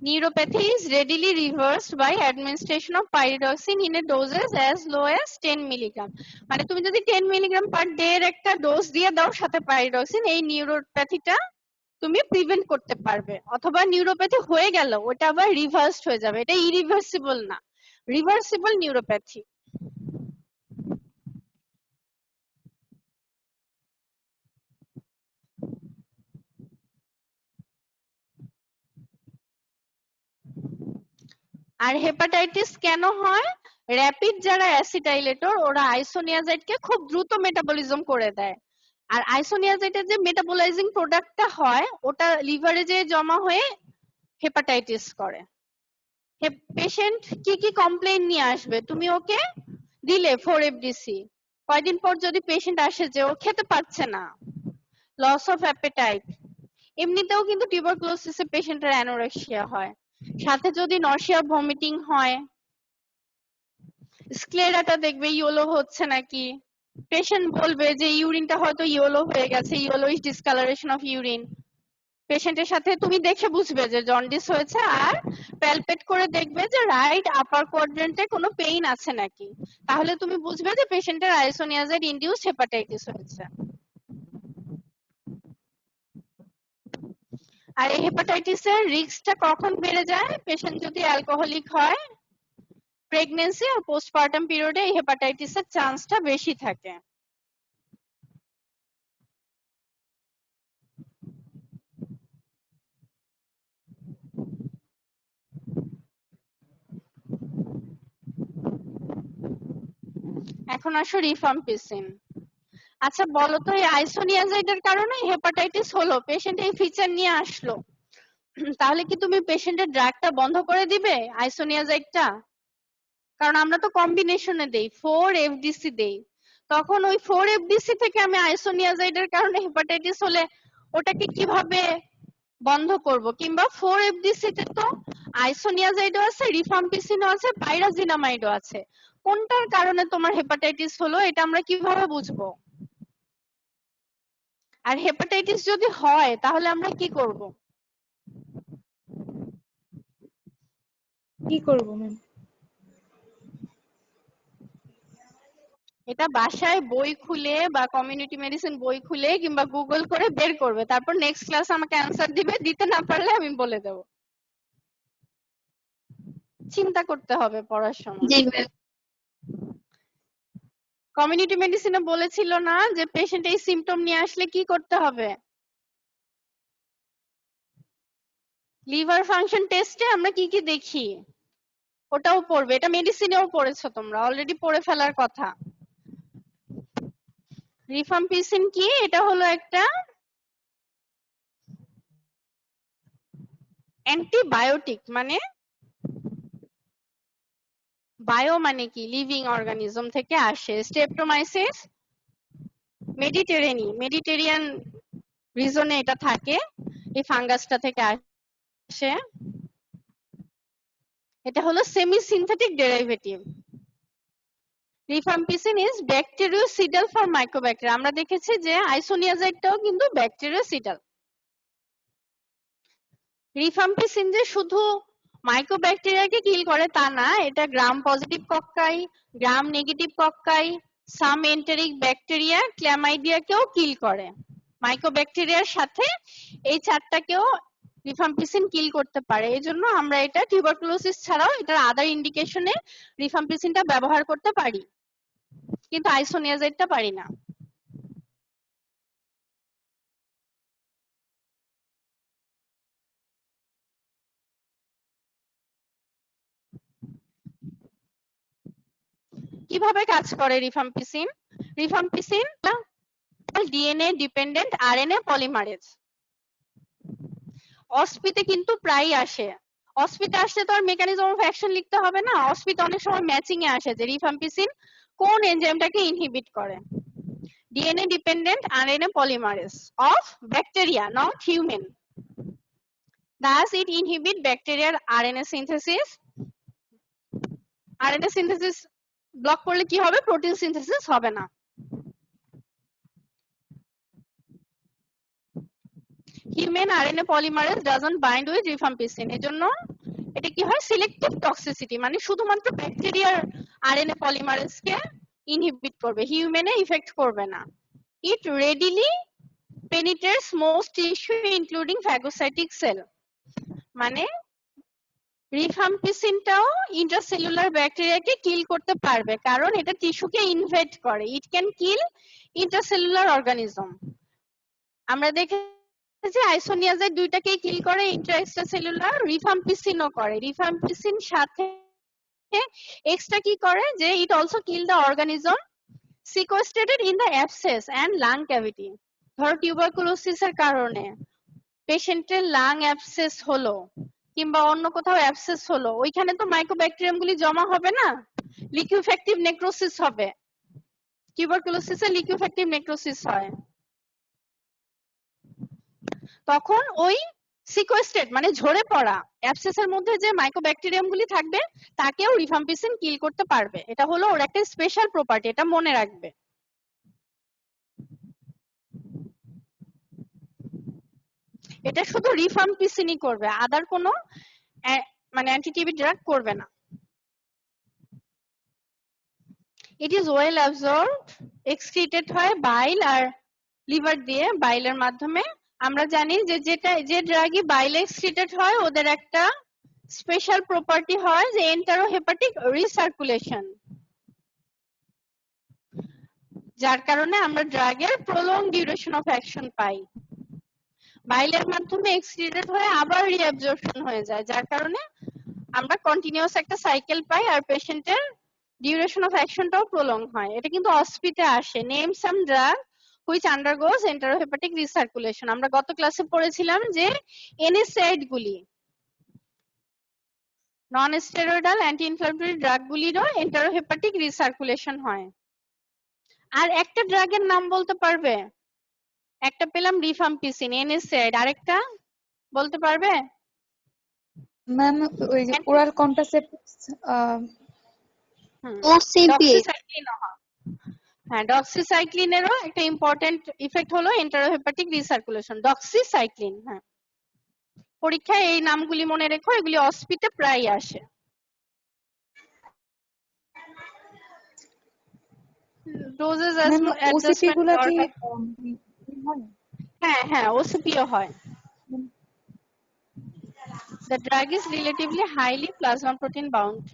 Neuropathy is readily reversed by administration of pyridoxine in a doses as low as 10 milligram. মানে তুমি যদি 10 মিলিগ্রাম পার ডে এর একটা dose দিয়ে দাও সাথে pyridoxine, এই নিউরোপ্যাথিটা তুমি প্রিভেন্ট করতে পারবে। অথবা নিউরোপ্যাথি হয়ে গেল, ওটা আবার রিভার্সড হয়ে যাবে, এটা ইরিভার্সিবল না, রিভার্সিবল নিউরোপ্যাথি। আর হেপাটাইটিস কেন হয়, র‍্যাপিড যারা অ্যাসিটাইলেটর ওরা আইসোনিয়াজাইডকে খুব দ্রুত মেটাবলিজম করে দেয়। আর আইসোনিয়াজাইডের যে মেটাবলাইজিং প্রোডাক্টটা হয় ওটা লিভারে যে জমা হয়ে হেপাটাইটিস করে। পেশেন্ট কি কি কমপ্লেইন নিয়ে আসবে, তুমি ওকে দিলে 4FDC, কয়দিন পর যদি পেশেন্ট আসে যে ও খেতে পারছে না, লস অফ অ্যাপেটাইট, এমনিতেও কিন্তু টিউবারকুলোসিসে পেশেন্টের অ্যানোরেক্সিয়া হয়, সাথে যদি নশিয়া ভমিটিং হয়, স্ক্লেরাটা দেখবে ইয়েলো হচ্ছে নাকি, পেশেন্ট বলবে যে ইউরিনটা হয়তো ইয়েলো হয়ে গেছে, ইয়েলোইশ ডিসকালারেশন অফ ইউরিন। পেশেন্টের সাথে তুমি দেখে বুঝবে যে জন্ডিস হয়েছে, আর প্যালপেট করে দেখবে যে রাইট আপার কোয়াড্রেন্টে কোনো পেইন আছে নাকি, তাহলে তুমি বুঝবে যে পেশেন্টের আইসোনিয়াজাইড ইনডিউসড হেপাটাইটিস হয়েছে। আর এই হেপাটাইটিসের রিস্কটা কখন বেড়ে যায়, পেশেন্ট যদি অ্যালকোহলিক হয়, প্রেগন্যান্সি আর পোস্টপার্টাম পিরিয়ডে এই হেপাটাইটিসের চান্সটা বেশি থাকে। এখন আসো রিফাম্পিসিন। আচ্ছা বলো তো, এই আইসোনিয়াজাইডের কারণে হেপাটাইটিস হলো, পেশেন্ট এই ফিচার নিয়ে আসলো, তাহলে কি তুমি পেশেন্টের ড্রাগটা বন্ধ করে দিবে আইসোনিয়াজাইডটা? কারণ আমরা তো কম্বিনেশনে দেই, 4FDC দেই। তখন ওই 4FDC থেকে আমি আইসোনিয়াজাইডের কারণে হেপাটাইটিস হলে ওটাকে কিভাবে বন্ধ করব? কিংবা 4FDC তে তো আইসোনিয়াজাইডও আছে, রিফাম্পিসিনও আছে, পাইরাজিনামাইডও আছে। কোনটার কারণে তোমার হেপাটাইটিস হলো এটা আমরা কিভাবে বুঝবো? আর হেপাটাইটিস যদি হয় তাহলে আমরা কি করব? কি করব ম্যাম? এটা বাসায় বই খুলে বা কমিউনিটি মেডিসিন বই খুলে কিংবা গুগল করে বের করবে, তারপর নেক্সট ক্লাস আমাকে অ্যানসার দিবে, দিতে না পারলে আমি বলে দেব। চিন্তা করতে হবে পড়ার সময়। জি ম্যাম। কমিউনিটি মেডিসিনে বলেছিল না যে পেশেন্ট এই সিম্পটম নিয়ে আসলে কি করতে হবে? লিভার ফাংশন টেস্টে আমরা কি কি দেখি ওটাও পড়বে, এটা মেডিসিনেও পড়েছো তোমরা, অলরেডি পড়ে ফেলার কথা। রিফাম্পিসিন কি? এটা হলো একটা অ্যান্টিবায়োটিক, মানে বায়ো মানে কি লিভিং অর্গানিজম থেকে আসে। স্ট্রেপ্টোমাইসিস মেডিটেরিয়ান রিজনে এটা থাকে, এই ফাঙ্গাসটা থেকে আসে। এটা হলো semi synthetic derivative. Rifampicin is bactericidal for mycobacteria. আমরা দেখেছি যে আইসোনিয়াজাইডটাও কিন্তু ব্যাকটেরিওসিডাল। রিফাম্পিসিন যে শুধু মাইক্রোব্যাকটেরিয়াকে কিল করে তা না, এটা gram positive cocci, gram negative cocci, some enteric bacteria, ক্ল্যামাইডিয়াকেও কিল করে। মাইক্রোব্যাকটেরিয়ার সাথে এই চারটাকেও রিফাম্পিসিন কিল করতে পারে। এজন্য আমরা এটা টিউবারকুলোসিস ছাড়াও এটার আদার ইন্ডিকেশনে রিফাম্পিসিনটা ব্যবহার করতে পারি, কিন্তু আইসোনিয়াজাইডটা পারি না। কিভাবে কাজ করে rifampicin? Rifampicin DNA dependent RNA polymerase. অস্পিতে কিন্তু প্রায়ই আসে। অস্পিতে আসলে তো আর মেকানিজম অফ অ্যাকশন লিখতে হবে না, অস্পিতে অনেক সময় ম্যাচিং এ আসে যে রিফাম্পিসিন কোন এনজাইমটাকে ইনহিবিট করে। DNA dependent RNA polymerase of bacteria, not human. Thus it inhibit bacterial RNA synthesis. RNA synthesis block করলে কি হবে? প্রোটিন সিনথেসিস হবে না। Human RNA polymerase doesn't bind with rifampicin, এজন্য এটা কি হয়? সিলেক্টিভ টক্সিসিটি, মানে শুধুমাত্র ব্যাকটেরিয়ার আরএনএ পলিমারেজকে ইনহিবিট করবে, হিউম্যানে ইফেক্ট করবে না। It readily penetrates most tissue including phagocytic cell, মানে রিফাম্পিসিনটাও ইন্ট্রাসেলুলার ব্যাকটেরিয়াকে কিল করতে পারবে কারণ এটা টিস্যুকে ইনভেড করে। It can kill intracellular organism. আমরা দেখেছি আইসোনিয়াজাইড দুইটাকেই কিল করে, ইন্ট্রা এক্সট্রাসেলুলার, রিফাম্পিসিনও করে। রিফাম্পিসিন সাথে এক্সট্রা কি করে যে it also kill the organism sequestrated in the abscess and lung cavity. ধরো টিউবারকুলোসিসের কারণে পেশেন্টের লাং অ্যাবসেস হলো কিংবা অন্য কোথাও অ্যাবসেস হলো, ওইখানে তো মাইক্রোব্যাকটেরিয়াম গুলি জমা হবে না, লিকুইফ্যাক্টিভ নেক্রোসিস হবে। টিউবারকুলোসিসে লিকুইফ্যাক্টিভ নেক্রোসিস হয়, তখন ওই সিকোয়েস্টেড মানে ঝরে পড়া অ্যাবসেসের মধ্যে যে মাইক্রোব্যাকটেরিয়াম গুলি থাকবে তাকেও রিফাম্পিসিন কিল করতে পারবে। এটা হলো ওর একটা স্পেশাল প্রপার্টি, এটা মনে রাখবে। এটা শুধু রিফাম্পিসিনই করবে, আদার কোনো মানে অ্যান্টিটিবি ড্রাগ করবে না। It is well absorbed, excreted হয় বাইল আর লিভার দিয়ে, বাইলের মাধ্যমে। আমরা জানি যে যে ড্রাগই বাইলে এক্সক্রিটেড হয় ওদের একটা স্পেশাল প্রপার্টি হয় যে এন্টারোহেপাটিক রিসার্কুলেশন, যার কারণে আমরা ড্রাগের প্রলং ডিউরেশন অফ অ্যাকশন পাই। বাইলের মাধ্যমে এক্সক্রিটেড হয়ে আবার রিঅ্যাবজর্পশন হয়ে যায়, যার কারণে আমরা কন্টিনিউয়াস একটা সাইকেল পাই আর পেশেন্টের ডিউরেশন অফ অ্যাকশনটাও প্রলং হয়। এটা কিন্তু অস্পিতে আসে। Name some drug which undergoes enterohepatic recirculation. আমরা গত ক্লাসে পড়েছিলাম যে NSAID গুলি, non steroidal anti inflammatory drug গুলিরও এন্টারোহেপাটিক রিসার্কুলেশন হয়। আর একটা ড্রাগের নাম বলতে পারবে? একটা পেলাম রিফাম্পিসিন, NSAID, আরেকটা বলতে পারবে? ম্যাম ওই যে ওরাল কন্ট্রাসেপটিভস OCP ডক্সিসাইক্লিন হয়। হ্যাঁ, ডক্সিসাইক্লিনেরও একটা ইম্পর্টেন্ট ইফেক্ট হলো এন্টারোহেপাটিক রিসার্কুলেশন, ডক্সিসাইক্লিন। হ্যাঁ, পরীক্ষায় এই নামগুলি মনে রেখো, এগুলি অস্পিতে প্রায় আসে। ডোজেস ম্যাম ওসিপি অ্যাডজাস্টমেন্ট গুলা কি দরকার। হয়? হ্যাঁ হ্যাঁ, ওসিপিও হয়। The drug is relatively highly plasma protein bound.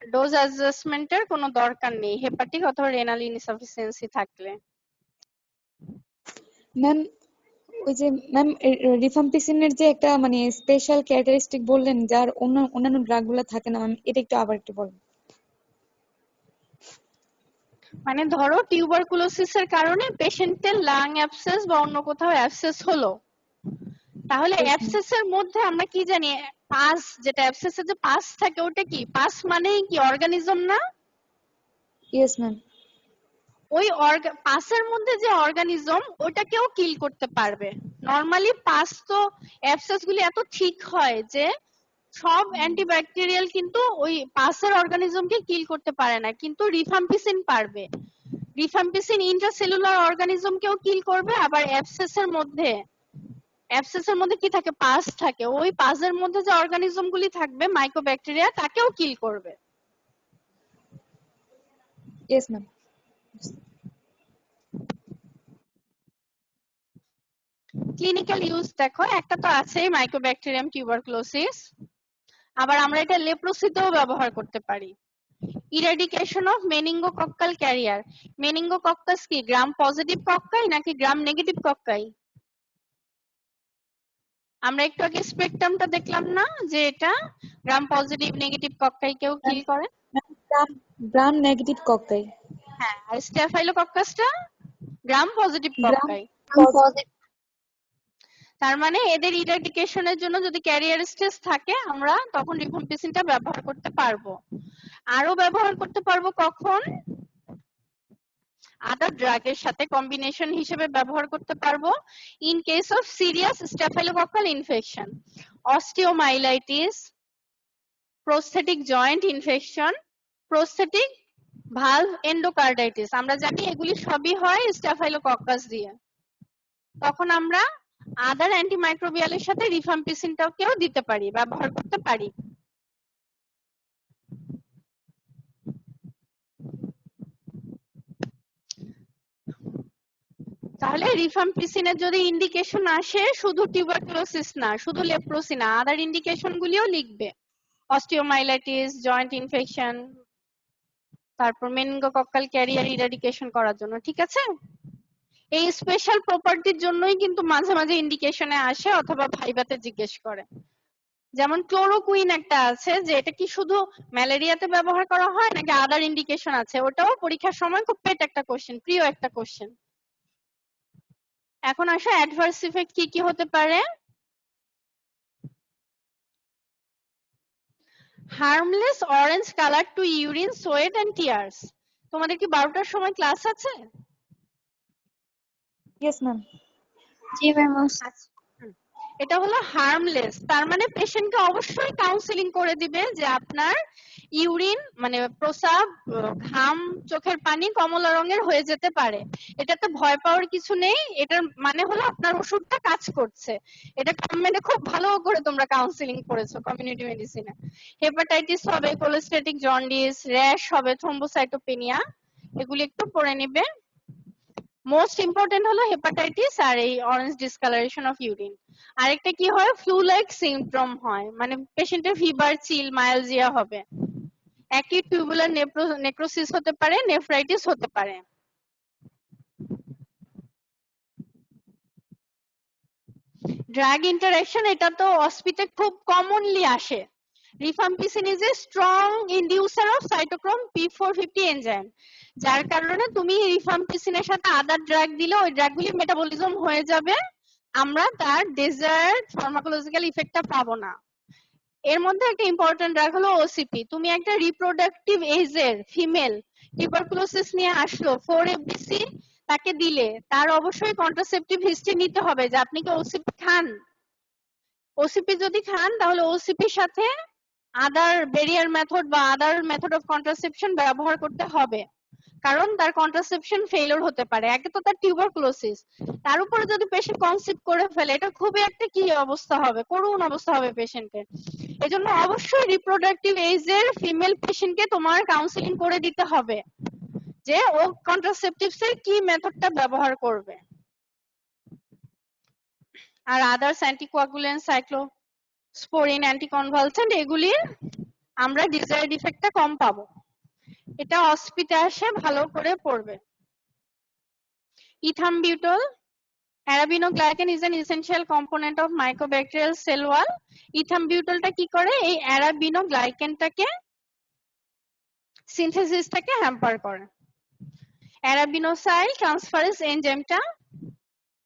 Dose অ্যাডজাস্টমেন্টের কোনো দরকার নেই হেপাটিক অথবা রেনাল ইনসাফিসিয়েন্সি থাকলে। ম্যাম ওই যে ম্যাম রিফাম্পিসিনের যে একটা মানে স্পেশাল ক্যারেক্টারিস্টিক বললেন যার অন্যান্য ড্রাগ গুলা থাকে না ম্যাম, এটা একটু আবার একটু বলেন। মানে ধরো টিউবারকুলোসিসের কারণে পেশেন্টের লাং অ্যাবসেস বা অন্য কোথাও অ্যাবসেস হলো, তাহলে Yes, ma'am. অ্যাবসেসের মধ্যে আমরা কি জানি, পাস, যেটা অ্যাবসেসের যে পাস থাকে ওটা কি, পাস মানেই কি অর্গানিজম না? Yes ma'am. ওই পাসের মধ্যে যে অর্গানিজম ওটাকেও কিল করতে পারবে। নরমালি পাস তো অ্যাবসেস গুলি এত ঠিক হয় যে সব অ্যান্টিব্যাকটেরিয়াল কিন্তু ওই পাসের অর্গানিজমকে কিল করতে পারে না, কিন্তু রিফাম্পিসিন পারবে। রিফাম্পিসিন ইন্ট্রাসেলুলার অর্গানিজমকেও কিল করবে, আবার অ্যাবসেসের মধ্যে কি থাকে, পাস থাকে, ওই পাসের মধ্যে যে অর্গানিজম গুলি থাকবে মাইক্রোব্যাকটেরিয়া তাকেও কিল করবে। Yes ma'am. ক্লিনিক্যাল ইউজ দেখো, একটা তো আছেই মাইক্রোব্যাকটেরিয়াম টিউবারকুলোসিস, আবার আমরা এটা লেপ্রোসিতেও ব্যবহার করতে পারি। Eradication of meningococcal carrier. Meningococcus কি গ্রাম পজিটিভ কক্কাই নাকি গ্রাম নেগেটিভ কক্কাই? আমরা একটু আগে স্পেকট্রামটা দেখলাম না, যে এটা গ্রাম পজিটিভ নেগেটিভ কক্কাইকেও কিল করে। গ্রাম নেগেটিভ কক্কাই। হ্যাঁ, আর স্টাফাইলোকক্কাসটা গ্রাম পজিটিভ গ্রাম কক্কাই। positive তার মানে এদের ইরাডিকেশনের জন্য যদি ক্যারিয়ার স্টেজ থাকে আমরা তখন রিফাম্পিসিনটা ব্যবহার করতে পারবো। আরো ব্যবহার করতে পারবো কখন? আদার ড্রাগের সাথে কম্বিনেশন হিসেবে ব্যবহার করতে পারবো in case of serious staphylococcal infection, osteomyelitis, prosthetic joint infection, prosthetic valve endocarditis. আমরা জানি এগুলি সবই হয় স্টাফাইলোকক্কাস দিয়ে। তখন আমরা আদার অ্যান্টিমাইক্রোবিয়ালের সাথে রিফাম্পিসিনটাকেও দিতে পারি, ব্যবহার করতে পারি। তাহলে রিফাম্পিসিনের যদি ইন্ডিকেশন আসে শুধু টিউবারকুলোসিস না, শুধু লেপ্রোসি না, আদার ইন্ডিকেশন গুলিও লিখবে, অস্টিওমাইলাইটিস, জয়েন্ট ইনফেকশন, তারপর মেনিনগোকক্কাল ক্যারিয়ার ইরাডিকেশন করার জন্য। ঠিক আছে, এই স্পেশাল প্রপার্টির জন্যই কিন্তু মাঝে মাঝে ইন্ডিকেশনে আসে অথবা ভাইভাতে জিজ্ঞেস করে। যেমন ক্লোরোকুইন একটা আছে, যে এটা কি শুধু ম্যালেরিয়াতে ব্যবহার করা হয় নাকি আদার ইন্ডিকেশন আছে, ওটাও পরীক্ষার সময় খুব পেট একটা কোশ্চেন, প্রিয় একটা কোশ্চেন। এখন আসা অ্যাডভার্স ইফেক্ট কি কি হতে পারে? Harmless orange colour to urine, sweat and tears. তোমাদের কি 12টার সময় ক্লাস আছে? Yes ma'am. জি ম্যাম। এটা হলো হার্মলেস, তার মানে পেশেন্টকে অবশ্যই কাউন্সিলিং করে দিবে যে আপনার ইউরিন মানে প্রস্রাব, ঘাম, চোখের পানি কমলা রঙের হয়ে যেতে পারে, এটাতে ভয় পাওয়ার কিছু নেই, এটার মানে হলো আপনার ওষুধটা কাজ করছে। এটা মানে খুব ভালো করে তোমরা কাউন্সিলিং করেছো কমিউনিটি মেডিসিনে। হেপাটাইটিস হবে, কোলেস্টেটিক জন্ডিস, র্যাশ হবে, থ্রোম্বোসাইটোপেনিয়া, এগুলি একটু পড়ে নিবে। মোস্ট ইম্পর্টেন্ট হলো হেপাটাইটিস আর এই অরেঞ্জ ডিসকালারেশন অফ ইউরিন। আরেকটা কি হয়, ফ্লু লাইক সিম্পটম হয়, মানে পেশেন্টের ফিভার, চিল, মায়ালজিয়া হবে। অ্যাকিউট টিউবুলার নেক্রোসিস হতে পারে, নেফ্রাইটিস হতে পারে। ড্রাগ ইন্টারঅ্যাকশন, এটা তো অস্পিতে খুব কমনলি আসে। Rifampicin is a strong inducer of cytochrome P450 enzyme, যার কারণে তুমি রিফাম্পিসিনের সাথে আদার ড্রাগ দিলে ওই ড্রাগগুলি মেটাবলিজম হয়ে যাবে, আমরা তার ডেজায়ার্ড ফার্মাকোলজিক্যাল ইফেক্টটা পাবো না। এর মধ্যে একটা ইম্পর্টেন্ট ড্রাগ হলো ওসিপি। তুমি একটা রিপ্রোডাক্টিভ এজের ফিমেল টিউবারকুলোসিস নিয়ে আসলো 4FDC তাকে দিলে, তার অবশ্যই কন্ট্রাসেপটিভ হিস্ট্রি নিতে হবে যে আপনি কি ওসিপি খান। ওসিপি যদি খান তাহলে ওসিপির সাথে আদার ব্যারিয়ার মেথড বা আদার মেথড অফ কন্ট্রাসেপশন ব্যবহার করতে হবে, কারণ তার কন্ট্রাসেপশন ফেলিওর হতে পারে। একে তো তার টিউবারকুলোসিস, তার উপরে যদি পেশেন্ট কনসিভ করে ফেলে, এটা খুবই একটা কি অবস্থা হবে, করুণ অবস্থা হবে পেশেন্টের। এজন্য অবশ্যই রিপ্রোডাক্টিভ এজের ফিমেল পেশেন্টকে তোমার কাউন্সিলিং করে দিতে হবে যে ও কন্ট্রাসেপটিভস এর কি মেথডটা ব্যবহার করবে। আর আদার্স অ্যান্টিকোয়াগুলেন্ট, সাইক্লোস্পোরিন, অ্যান্টিকনভালসেন্ট এগুলির আমরা ডিজায়ার্ড ইফেক্টটা কম পাবো। এটা হসপিটালে আসে ভালো করে পড়বে। ইথামবিউটল, অ্যারাবিনোগ্লাইকেন is an essential component of mycobacterial cell wall. ইথামবিউটলটা কি করে, এই অ্যারাবিনোগ্লাইকেনটাকে সিনথেসিসটাকে হ্যাম্পার করে। অ্যারাবিনোসাইল ট্রান্সফারেজ এনজাইমটা,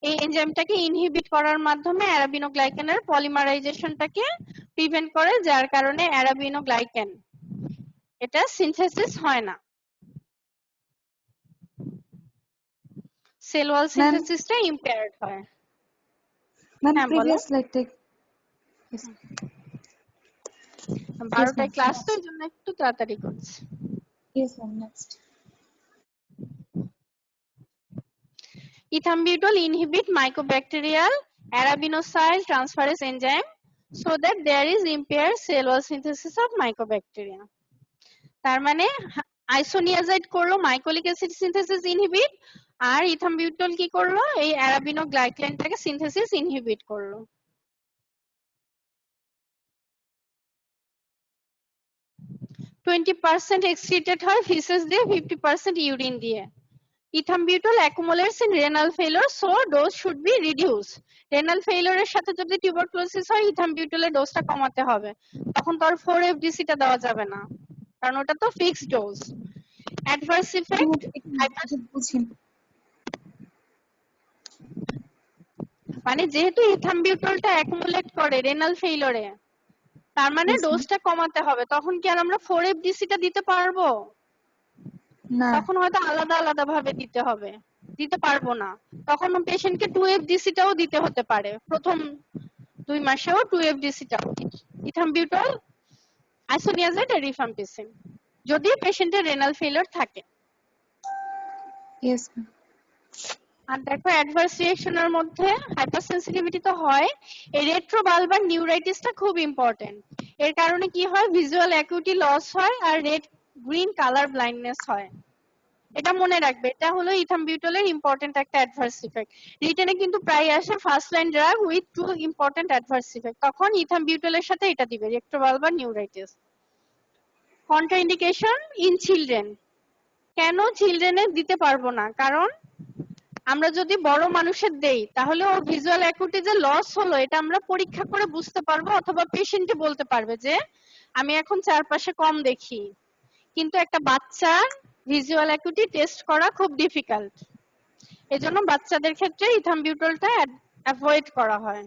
এই এনজাইমটাকে ইনহিবিট করার মাধ্যমে অ্যারাবিনোগ্লাইকেনের পলিমারাইজেশনটাকে প্রিভেন্ট করে, যার কারণে অ্যারাবিনোগ্লাইকেন এটা সিনথেসিস হয় না, সেল ওয়াল ম্যাম সিনথেসিসটা ইম্পেয়ার্ড হয়। ম্যাম হ্যাঁ বলো। প্রিভিয়াস স্লাইডটা 12টায় ক্লাস, তো এই জন্য একটু তাড়াতাড়ি করছি। Yes ma'am next. Ethambutol inhibit mycobacterial arabinosyl transferase enzyme so that there is impaired cell wall synthesis of mycobacteria. তার মানে আইসোনিয়াজাইড করলো মাইকোলিক অ্যাসিড সিনথেসিস ইনহিবিট, আর ইথামবিউটল কি করলো, এই অ্যারাবিনোগ্লাইকেনটাকে সিনথেসিস ইনহিবিট করলো। %20 এক্সক্রিটেড হয় ফিসেস দিয়ে, 50% ইউরিন দিয়ে। ইথামবিউটল accumulates in renal failure, so dose should be reduced. renal failure এর সাথে যদি টিউবারকুলোসিস হয়, ইথামবিউটলের ডোজটা কমাতে হবে, তখন তো আর 4FDC টা দেওয়া যাবে না, কারণ ওটা তো ফিক্সড ডোজ। অ্যাডভার্স ইফেক্ট, বুঝি মানে যেহেতু ইথামবিউটলটা অ্যাকুমুলেট করে রেনাল ফেইলরে, তার মানে Yes, ma'am. ডোজটা কমাতে হবে। তখন কি আর আমরা 4FDC টা দিতে পারবো? না তখন হয়তো আলাদা আলাদা ভাবে দিতে হবে, দিতে পারবো না। তখন পেশেন্টকে 2FDC টাও দিতে হতে পারে, প্রথম 2 মাসেও 2FDC টাও। ইথামবিউটল, আইসোনিয়াজাইড আর রিফাম্পিসিন, যদি পেশেন্টের রেনাল ফেলিওর থাকে। Yes ma'am. আর দেখো অ্যাডভার্স রিঅ্যাকশনের মধ্যে হাইপারসেনসিটিভিটি তো হয়, এই রেট্রোবালবার নিউরাইটিসটা খুব ইম্পর্টেন্ট। এর কারণে কি হয়, ভিজুয়াল অ্যাকুইটি লস হয় আর রেড গ্রিন কালার ব্লাইন্ডনেস হয়। এটা মনে রাখবে, এটা হলো ইথামবিউটলের ইম্পর্টেন্ট একটা অ্যাডভার্স ইফেক্ট। রিটেনে কিন্তু প্রায় আসে first line drug with 2 important adverse effect, তখন ইথামবিউটলের সাথে এটা দিবে, রেট্রোবালবার নিউরাইটিস। কন্ট্রাইন্ডিকেশন ইন চিলড্রেন, কেন চিলড্রেনে দিতে পারবো না, কারণ আমরা যদি বড় মানুষের দেই তাহলে ওর ভিজুয়াল অ্যাকুইটি যে লস হলো এটা আমরা পরীক্ষা করে বুঝতে পারবো, অথবা পেশেন্টই বলতে পারবে যে আমি এখন চারপাশে কম দেখি। কিন্তু একটা বাচ্চার ভিজুয়াল অ্যাকুইটি টেস্ট করা খুব ডিফিকাল্ট, এজন্য বাচ্চাদের ক্ষেত্রে ইথামবিউটলটা অ্যাভয়েড করা হয়।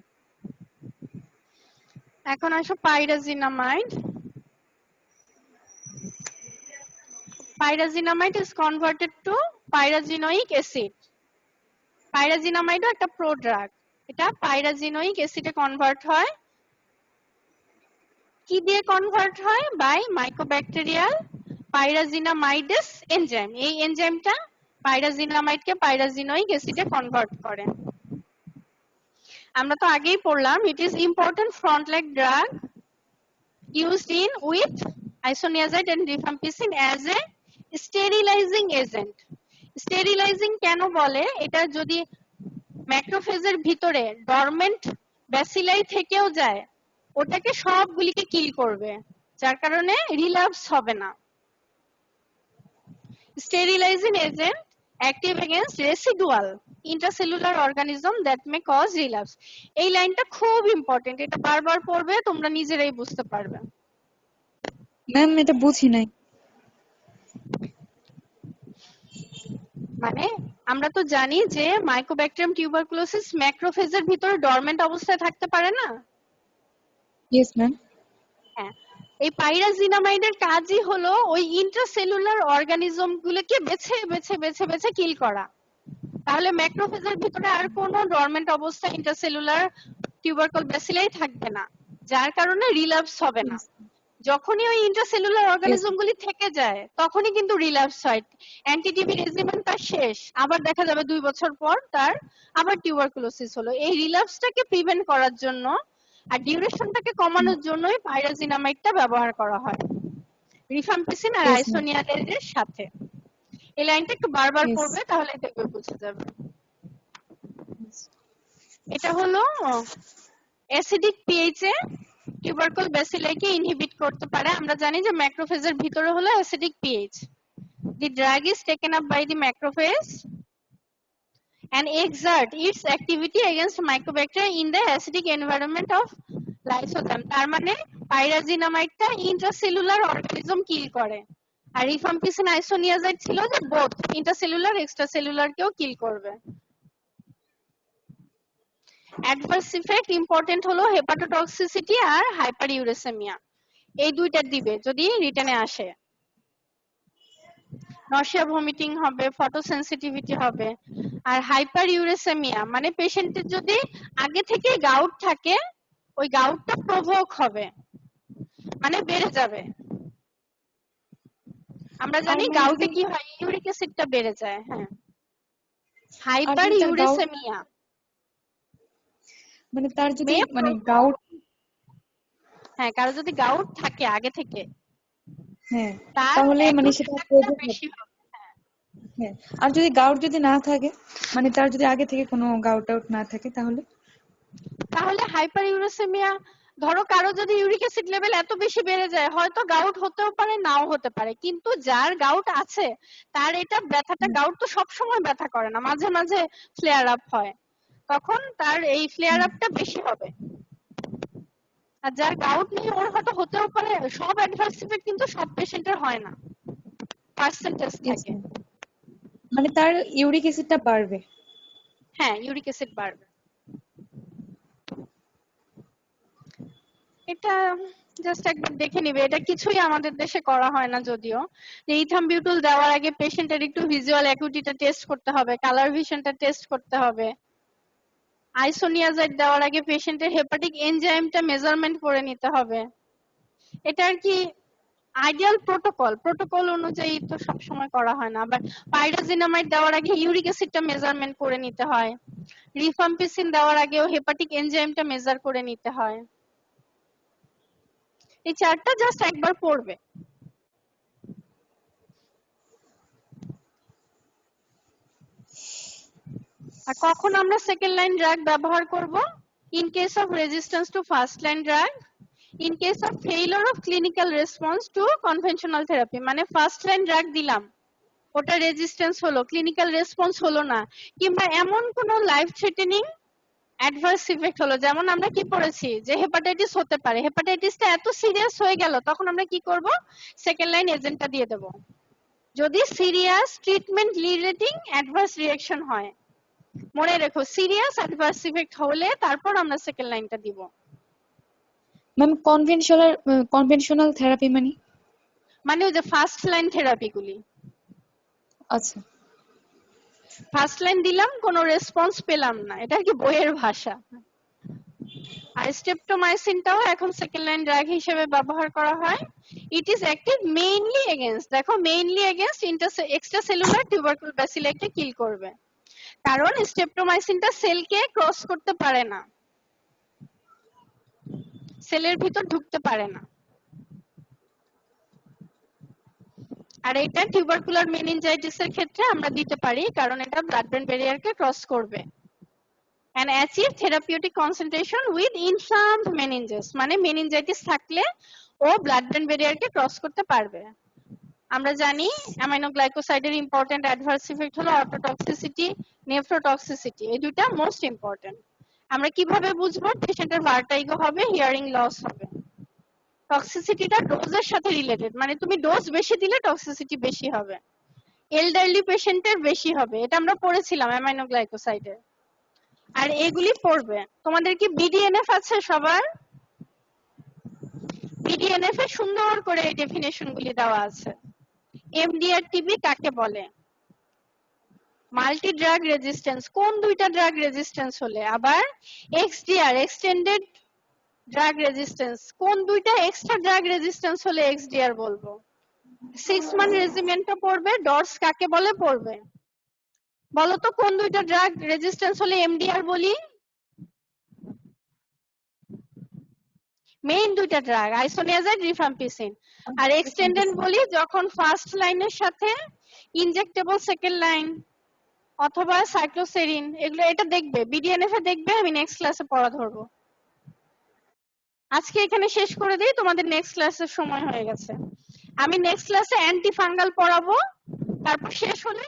এখন আসো pyrazinamide. Pyrazinamide is converted to pyrazinoic acid. পাইরাজিনামাইডও একটা প্রোড্রাগ, এটা পাইরাজিনোইক অ্যাসিডে কনভার্ট হয়। কি দিয়ে কনভার্ট হয়? By mycobacterial pyrazinamidase enzyme. এই এনজাইমটা পাইরাজিনামাইডকে পাইরাজিনোইক অ্যাসিডে কনভার্ট করে। আমরা তো আগেই পড়লাম, it is important frontline drug used in with isoniazid and rifampicin as a sterilizing agent. Sterilising কেন বলে? এটা যদি ম্যাক্রোফেজের ভিতরে ডরমেন্ট ব্যাসিলাই থেকেও যায়, ওটাকে সবগুলিকে কিল করবে, যার কারণে রিল্যাপস হবে না। Sterilising agent active against residual intracellular organism that may cause relapse. এই লাইনটা খুব ইম্পর্টেন্ট, এটা বারবার পড়বে, তোমরা নিজেরাই বুঝতে পারবে। ম্যাম এটা বুঝি নাই। মানে আমরা তো জানি যে মাইকোব্যাকটেরিয়াম টিউবারকুলোসিস ম্যাক্রোফেজের ভিতরে ডরমেন্ট অবস্থায় থাকতে পারে না। Yes ma'am. হ্যাঁ, এই পাইরাজিনামাইডের কাজই হলো ওই ইন্ট্রাসেলুলার অর্গানিজম গুলোকে বেছে বেছে বেছে বেছে কিল করা। তাহলে ম্যাক্রোফেজের ভিতরে আর কোনো ডরমেন্ট অবস্থা ইন্ট্রাসেলুলার টিউবারকুল ব্যাসিলাই থাকবে না, যার কারণে রিল্যাপস হবে না। যখনই ওই ইন্ট্রাসেলুলার অর্গানিজম গুলি থেকে যায় তখনই কিন্তু রিল্যাপস হয়। অ্যান্টিটিবি রেজিমেন্ট তার শেষ, আবার দেখা যাবে 2 বছর পর তার আবার টিউবারকুলোসিস হলো। এই রিল্যাপসটাকে প্রিভেন্ট করার জন্য আর ডিউরেশনটাকে কমানোর জন্যই পাইরাজিনামাইডটা ব্যবহার করা হয় রিফাম্পিসিন আর Yes, ma'am. আইসোনিয়াজের সাথে। এই লাইনটা একটু বারবার Yes. পড়বে, তাহলে দেখবে বুঝে যাবে। এটা হলো অ্যাসিডিক পিএইচ এ টিউবারকুল ব্যাসিলাইকে ইনহিবিট করতে পারে। আমরা জানি যে ম্যাক্রোফেজের ভিতরে হলো acidic pH. The drug is taken up by the macrophage and exert its activity against mycobacteria in the acidic environment of lysosome. তার মানে পাইরাজিনামাইডটা ইন্ট্রাসেলুলার অর্গানিজম কিল করে, আর রিফাম্পিসিন আইসোনিয়াজাইড ছিল যে বোথ ইন্ট্রাসেলুলার এক্সট্রাসেলুলার কেও কিল করবে। অ্যাডভার্স ইফেক্ট ইম্পর্টেন্ট হলো hepatotoxicity আর হাইপারইউরেসেমিয়া, এই দুইটা দিবে যদি রিটেনে আসে। নশিয়া ভমিটিং হবে, ফটোসেনসিটিভিটি হবে। আর হাইপারইউরেসেমিয়া মানে পেশেন্টের যদি আগে থেকে গাউট থাকে, ওই গাউটটা প্রভোক হবে, মানে বেড়ে যাবে। আমরা জানি ma'am, গাউটে যদি- কি হয়, ইউরিক অ্যাসিডটা বেড়ে যায়। হ্যাঁ, আর যদি তার হাইপারইউরেসেমিয়া মানে তার যদি May- মানে গাউট, হ্যাঁ, কারো যদি গাউট থাকে আগে থেকে হ্যাঁ, তার তাহলে মানে সেটা অ্যাকুট প্রয়োজন হবে। বেশি হবে। হ্যাঁ, আর যদি গাউট যদি না থাকে, মানে তার যদি আগে থেকে কোনো গাউট টাউট না থাকে তাহলে তাহলে হাইপারইউরেসেমিয়া, ধরো কারো যদি ইউরিক অ্যাসিড লেভেল এত বেশি বেড়ে যায়, হয়তো গাউট হতেও পারে নাও হতে পারে, কিন্তু যার গাউট আছে তার এটা ব্যথাটা, গাউট তো সব সময় ব্যথা করে না, মাঝে মাঝে ফ্লেয়ার আপ হয়, তখন তার এই ফ্লেয়ার আপটা বেশি হবে। আর যার গাউট নেই ওর হয়তো হতেও পারে, সব অ্যাডভার্স ইফেক্ট কিন্তু সব পেশেন্টের হয় না, পার্সেন্টেজ Yes, থাকে। ma'am. মানে তার ইউরিক অ্যাসিডটা বাড়বে। হ্যাঁ, ইউরিক অ্যাসিড বাড়বে। এটা জাস্ট একবার দেখে নিবে, এটা কিছুই আমাদের দেশে করা হয় না যদিও। যে ইথামবিউটুল দেওয়ার আগে পেশেন্টের একটু ভিজুয়াল অ্যাকুইটিটা টেস্ট করতে হবে, কালার ভিশনটা টেস্ট করতে হবে। আইসোনিয়াজাইড দেওয়ার আগে পেশেন্টের হেপাটিক এনজাইমটা মেজারমেন্ট করে নিতে হবে। এটা আর কি আইডিয়াল প্রোটোকল অনুযায়ী তো সব সময় করা হয় না। আবার পাইরাজিনামাইড দেওয়ার আগে ইউরিক অ্যাসিডটা মেজারমেন্ট করে নিতে হয়, রিফাম্পিসিন দেওয়ার আগেও হেপাটিক এনজাইমটা মেজার করে নিতে হয়। এই চারটা জাস্ট একবার পড়বে। আর কখন আমরা সেকেন্ড লাইন ড্রাগ ব্যবহার করব? In case of resistance to first line drug, in case of failure of clinical response to conventional therapy. মানে ফার্স্ট লাইন ড্রাগ দিলাম, ওটা রেজিস্ট্যান্স হলো, ক্লিনিক্যাল রেসপন্স হলো না, কিংবা এমন কোনো লাইফ থ্রেটেনিং অ্যাডভার্স ইফেক্ট হলো, যেমন আমরা কি পড়েছি যে হেপাটাইটিস হতে পারে, হেপাটাইটিসটা এত সিরিয়াস হয়ে গেল, তখন আমরা কি করব? সেকেন্ড লাইন এজেন্টটা দিয়ে দেব। যদি serious treatment relating adverse reaction হয়, মনে রেখো সিরিয়াস অ্যাডভার্স ইফেক্ট হলে তারপর আমরা সেকেন্ড লাইনটা দিব। ম্যাম কনভেনশনাল থেরাপি মানে ওই যে ফার্স্ট লাইন থেরাপিগুলি, আচ্ছা, ফার্স্ট লাইন দিলাম কোনো রেসপন্স পেলাম না, এটা কি বইয়ের ভাষা। আর স্ট্রেপ্টোমাইসিনটাও এখন সেকেন্ড লাইন ড্রাগ হিসেবে ব্যবহার করা হয়। It is active mainly against, দেখো মেইনলি এগেইনস্ট এক্সট্রাসেলুলার টিউবারকুল ব্যাসিলাইকে কিল করবে, কারণ স্ট্রেপ্টোমাইসিনটা সেলকে ক্রস করতে পারে না, সেলের ভিতর ঢুকতে পারে না। আর এটা টিউবারকুলার মেনিনজাইটিসের ক্ষেত্রে আমরা দিতে পারি, কারণ এটা ব্লাড ব্রেন ব্যারিয়ারকে ক্রস করবে। and achieve therapeutic concentration with inflamed meninges, মানে মেনিনজাইটিস থাকলে ও ব্লাড ব্রেন ব্যারিয়ারকে ক্রস করতে পারবে। আমরা জানি অ্যামাইনোগ্লাইকোসাইডের ইম্পর্টেন্ট অ্যাডভার্স ইফেক্ট হলো অটোটক্সিসিটি, নেফ্রোটক্সিসিটি, এই দুইটা মোস্ট ইম্পর্টেন্ট। আমরা কিভাবে বুঝবো? পেশেন্টের ভার্টাইগো হবে, হিয়ারিং লস হবে। টক্সিসিটিটা ডোজের সাথে রিলেটেড, মানে তুমি ডোজ বেশি দিলে টক্সিসিটি বেশি হবে, এলডারলি পেশেন্টের বেশি হবে, এটা আমরা পড়েছিলাম অ্যামাইনোগ্লাইকোসাইডে। আর এগুলি পড়বে। তোমাদের কি বিডিএনএফ আছে সবার? বিডিএনএফ বিডিএনএফ এ সুন্দর করে এই ডেফিনেশন গুলি দেওয়া আছে। এমডিআর টিবি কাকে বলে, মাল্টি ড্রাগ রেজিস্ট্যান্স কোন দুইটা ড্রাগ রেজিস্ট্যান্স হলে, আবার এক্সডিআর এক্সটেন্ডেড ড্রাগ রেজিস্ট্যান্স কোন দুইটা এক্সট্রা ড্রাগ রেজিস্ট্যান্স হলে এক্সডিআর বলবো। 6 মান রেজিমেন্টও পড়বে, ডর্স কাকে বলে পড়বে। বলো তো কোন দুইটা ড্রাগ রেজিস্ট্যান্স হলে এমডিআর বলি। মেইন দুইটা ড্রাগ আইসোনিয়াজাইড রিফাম্পিসিন। আর এক্সটেন্ডেড বলি যখন ফার্স্ট লাইনের সাথে ইনজেক্টেবল সেকেন্ড লাইন অথবা সাইক্লোসেরিন, এগুলো এটা দেখবে বিডিএনএফ এ দেখবে, আমি নেক্সট ক্লাসে পড়া ধরবো। আজকে এখানে শেষ করে দিই, তোমাদের নেক্সট ক্লাসের সময় হয়ে গেছে। আমি নেক্সট ক্লাসে অ্যান্টি ফাঙ্গাল পড়াবো, তারপর শেষ হলে